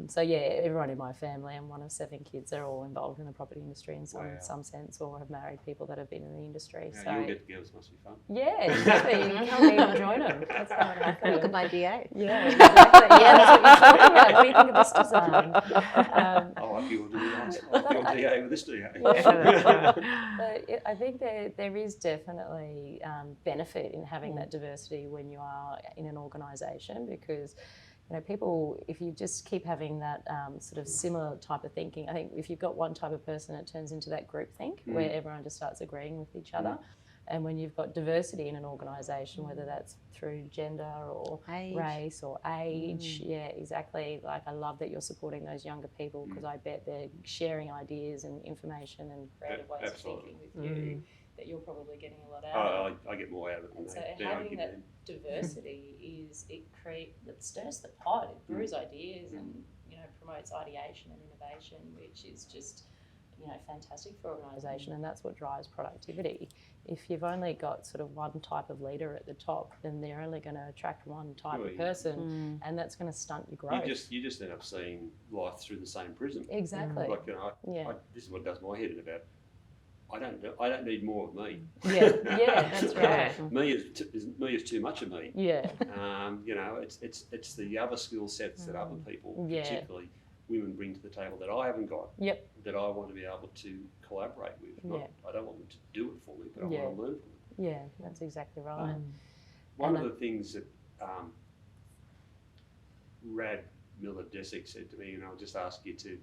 So yeah, everyone in my family, I'm one of 7 kids, they're all involved in the property industry in some sense, or have married people that have been in the industry. Yeah, so you'll get the girls, must be fun. Yeah, exactly. You come meet and join them. That's how it happens. Look at my DA. Yeah, exactly. Yeah, that's what you're talking about. What do you think of this design? I like your DA with this DA. But I think there is definitely benefit in having that diversity when you are in an organisation, because people, if you just keep having that sort of similar type of thinking, I think if you've got one type of person, it turns into that group think where everyone just starts agreeing with each other. And when you've got diversity in an organisation, whether that's through gender or race or age, yeah, exactly. Like, I love that you're supporting those younger people, because I bet they're sharing ideas and information and creative ways of thinking with you that you're probably getting a lot out of. I get more out of it than so having that diversity it stirs the pot, it brews ideas and promotes ideation and innovation, which is just fantastic for organisation, and that's what drives productivity. If you've only got sort of one type of leader at the top, then they're only going to attract one type of person, and that's going to stunt your growth. You just end up seeing life through the same prism. Exactly. Like this is what does my head in about. I don't need more of me. Yeah, that's right. Me is too much of me. Yeah. It's the other skill sets that other people, particularly women, bring to the table that I haven't got. Yep. That I want to be able to collaborate with. I don't want them to do it for me, but I want to learn from them. Yeah, that's exactly right. One of the things that Rad Miller-Desick said to me, and I'll just ask you to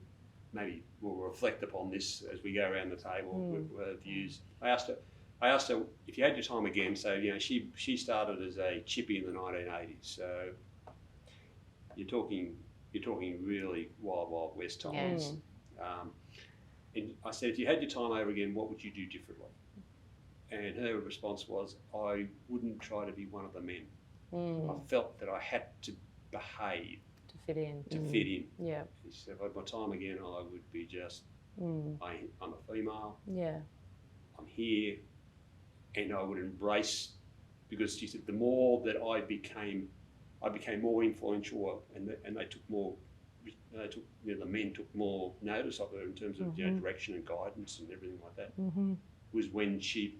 maybe we'll reflect upon this as we go around the table with views. I asked her if you had your time again. So she started as a chippy in the 1980s. So you're talking really wild west times. And I said, if you had your time over again, what would you do differently? And her response was, I wouldn't try to be one of the men. I felt that I had to behave fit in. Yeah. She said, if I had my time again, I would be just, I'm a female. Yeah. I'm here, and I would embrace, because she said the more that I became more influential, and they took more. The men took more notice of her in terms of direction and guidance and everything like that. Was when she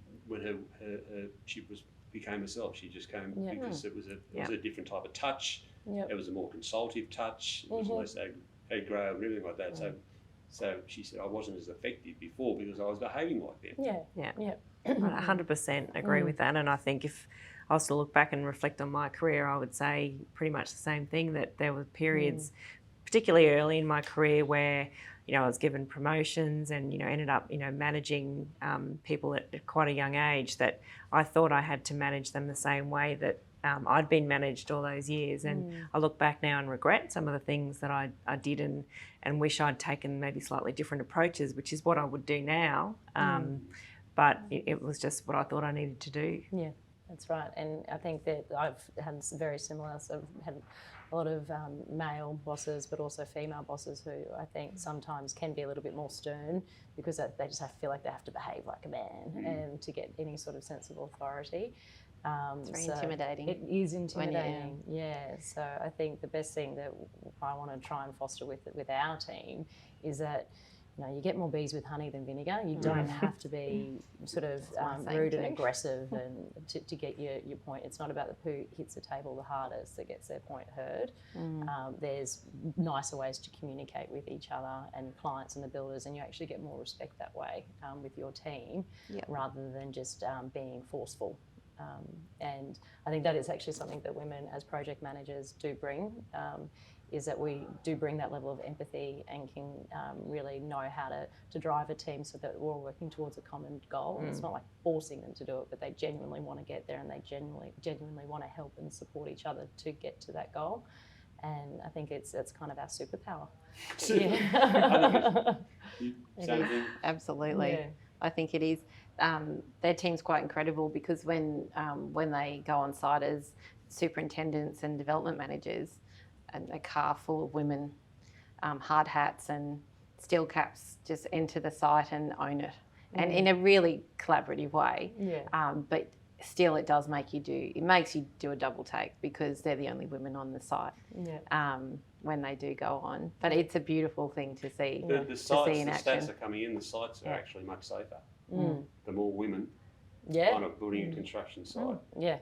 became herself. She just came because it was a different type of touch. It was a more consultative touch. It was less aggro and everything like that. So she said I wasn't as effective before because I was behaving like them. Yeah. I 100% agree with that. And I think if I was to look back and reflect on my career, I would say pretty much the same thing, that there were periods, particularly early in my career, where I was given promotions and ended up managing people at quite a young age, that I thought I had to manage them the same way that I'd been managed all those years. And I look back now and regret some of the things that I did and wish I'd taken maybe slightly different approaches, which is what I would do now. But it was just what I thought I needed to do. Yeah, that's right. And I think that I've had very similar, so I've had a lot of male bosses, but also female bosses who I think sometimes can be a little bit more stern, because they just feel like they have to behave like a man and to get any sort of sense of authority. It's very intimidating. It is intimidating, So I think the best thing that I want to try and foster with our team is that you get more bees with honey than vinegar. You don't have to be sort of rude and aggressive and to get your point. It's not about who hits the table the hardest that gets their point heard. There's nicer ways to communicate with each other and clients and the builders, and you actually get more respect that way with your team rather than just being forceful. And I think that is actually something that women as project managers do bring, is that we do bring that level of empathy and can really know how to drive a team so that we're all working towards a common goal. It's not like forcing them to do it, but they genuinely want to get there, and they genuinely want to help and support each other to get to that goal. And I think it's kind of our superpower. Same thing. Absolutely. Yeah. I think it is. Their team's quite incredible because when they go on site as superintendents and development managers, and a car full of women, hard hats and steel caps, just enter the site and own it, and in a really collaborative way. Yeah. But still, it does make you makes you do a double take because they're the only women on the site. Yeah. When they do go on, but it's a beautiful thing to see. The sites, see in the action. stats are coming in. The sites are actually much safer. Mm. The more women Yeah. on a building and construction site. Yeah.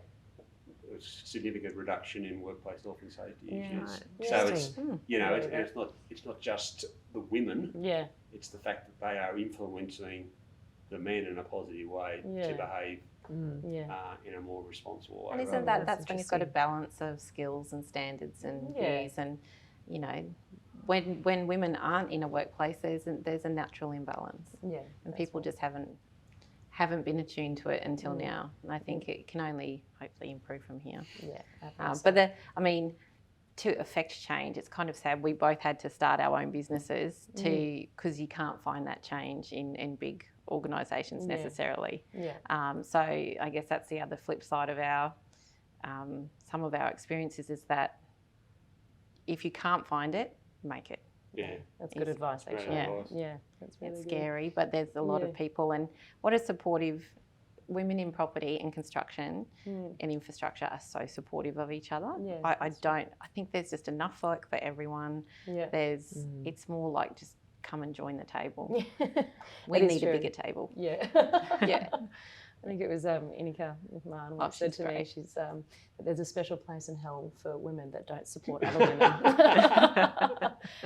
A significant reduction in workplace health and safety issues. Right. So it's Interesting. it's not just the women. Yeah. It's the fact that they are influencing the men in a positive way Yeah. to behave Yeah. in a more responsible way. And isn't rather that's when you've got a balance of skills and standards and views, and when women aren't in a workplace, there's a natural imbalance, Yeah. and people just haven't been attuned to it until now. And I think it can only hopefully improve from here. Yeah. I think so. But to affect change, it's kind of sad. We both had to start our own businesses because you can't find that change in big organisations necessarily. Yeah. So I guess that's the other flip side of our some of our experiences is that if you can't find it, make it. Yeah. That's good advice, Great actually. advice. Yeah. That's really It's good. scary, but there's a lot of people, and what a supportive women in property and construction and infrastructure are so supportive of each other. Yeah, I think there's just enough work for everyone. Yeah. It's more like just come and join the table. That We is need true. a bigger table. Yeah. Yeah. I think it was Inika McMahon once said she's to me, great. she's that there's a special place in hell for women that don't support other women.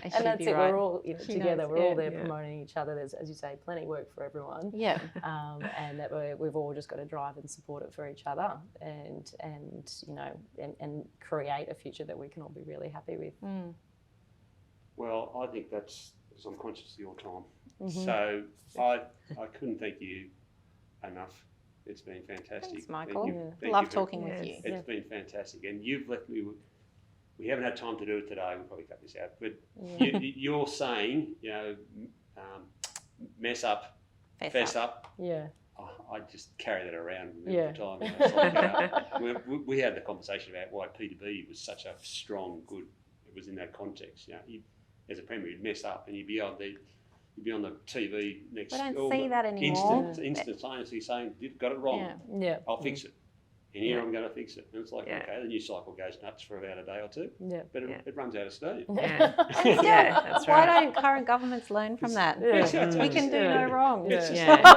And that's it. Right. We're all She together. knows, We're all yeah. there Yeah. promoting each other. There's, as you say, plenty of work for everyone. Yeah. And that we've all just got to drive and support it for each other, and create a future that we can all be really happy with. Well, I think that's because I'm conscious of your time. So I couldn't thank you enough. It's been fantastic. Thanks, Michael. Thank Love you talking with you. It's been fantastic, and you've left me. We haven't had time to do it today. We'll probably cut this out. But you're saying, mess up, fess up. Yeah. I just carry that around with me Yeah. all the time. It's like, we had the conversation about why P2B was such a strong, good. It was in that context. As a premier, you'd mess up and you'd be on the TV next. We don't see that anymore. Instantaneously saying, "Got it wrong. Yeah. I'll fix it." And here I'm going to fix it. And it's like, okay, the news cycle goes nuts for about a day or two, Yeah. but it runs out of steam. Yeah. Yeah, Yeah, that's why right. don't current governments learn from that? Yeah. We can do no wrong. Yeah. It's just Yeah. people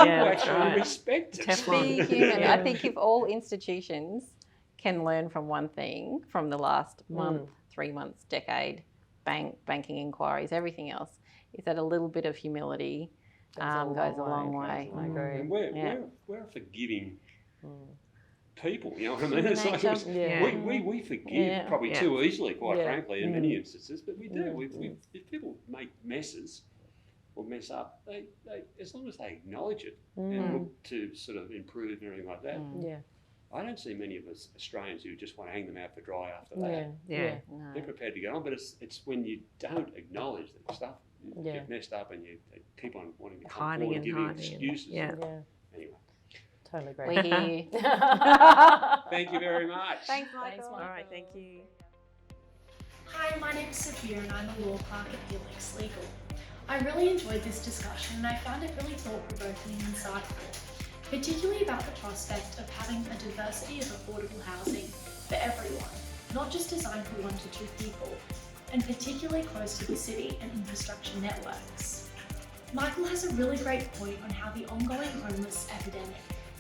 Yeah, that's actually right. respect it. Teflon. Be human. I think if all institutions can learn from one thing from the last month, 3 months, decade, banking inquiries, everything else, is that a little bit of humility goes a long way. I agree. And we're a forgiving people, you know what I mean? Human It's like nature. we forgive probably Yeah. too easily, quite Yeah. frankly, in many instances, but we do. If people make messes or mess up, they as long as they acknowledge it and look to sort of improve and everything like that, Yeah. I don't see many of us Australians who just want to hang them out for dry after Yeah. that. Yeah. No. They're prepared to get on, but it's when you don't acknowledge that stuff Yeah. you've messed up and they keep on wanting to come Hiding forward and and give you hiding. excuses. Yeah. Yeah. Anyway, Totally agree. We hear you. thank you very much. Thanks, Thanks, Michael. All right, thank you. Hi, my name's Sophia and I'm a law clerk at Helix Legal. I really enjoyed this discussion and I found it really thought-provoking and insightful, particularly about the prospect of having a diversity of affordable housing for everyone, not just designed for 1 to 2 people, and particularly close to the city and infrastructure networks. Michael has a really great point on how the ongoing homeless epidemic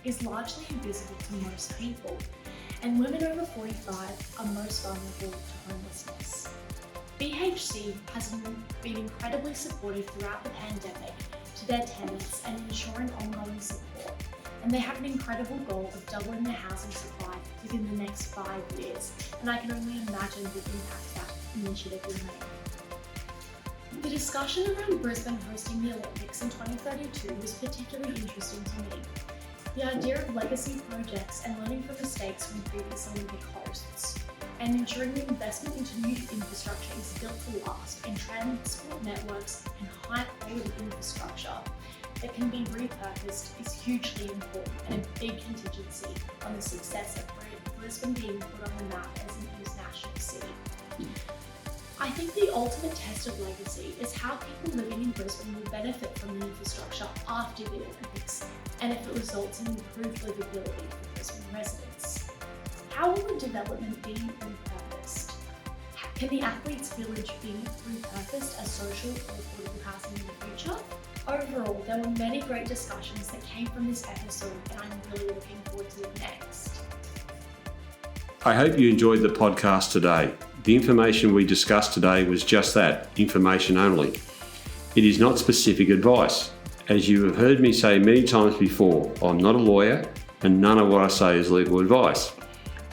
is largely invisible to most people, and women over 45 are most vulnerable to homelessness. BHC has been incredibly supportive throughout the pandemic to their tenants and ensuring ongoing support, and they have an incredible goal of doubling their housing supply within the next 5 years, and I can only imagine the impact that initiative will make. The discussion around Brisbane hosting the Olympics in 2032 was particularly interesting to me. The idea of legacy projects and learning from mistakes from previous Olympic hosts. and ensuring that investment into new infrastructure is built to last, and transport networks and high quality infrastructure that can be repurposed is hugely important and a big contingency on the success of Brisbane being put on the map as an international city. I think the ultimate test of legacy is how people living in Brisbane will benefit from the infrastructure after the Olympics, and if it results in improved livability for Brisbane residents. How will the development be repurposed? Can the Athletes Village be repurposed as social or affordable housing in the future? Overall, there were many great discussions that came from this episode, and I'm really looking forward to it next. I hope you enjoyed the podcast today. The information we discussed today was just that, information only. It is not specific advice. As you have heard me say many times before, I'm not a lawyer and none of what I say is legal advice.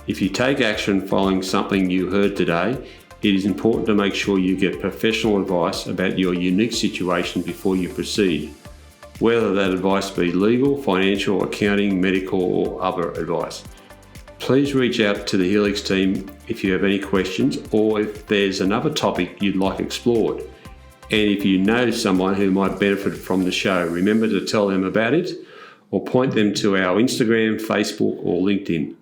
If you take action following something you heard today, it is important to make sure you get professional advice about your unique situation before you proceed, whether that advice be legal, financial, accounting, medical or other advice. Please reach out to the Helix team if you have any questions or if there's another topic you'd like explored. And if you know someone who might benefit from the show, remember to tell them about it or point them to our Instagram, Facebook or LinkedIn.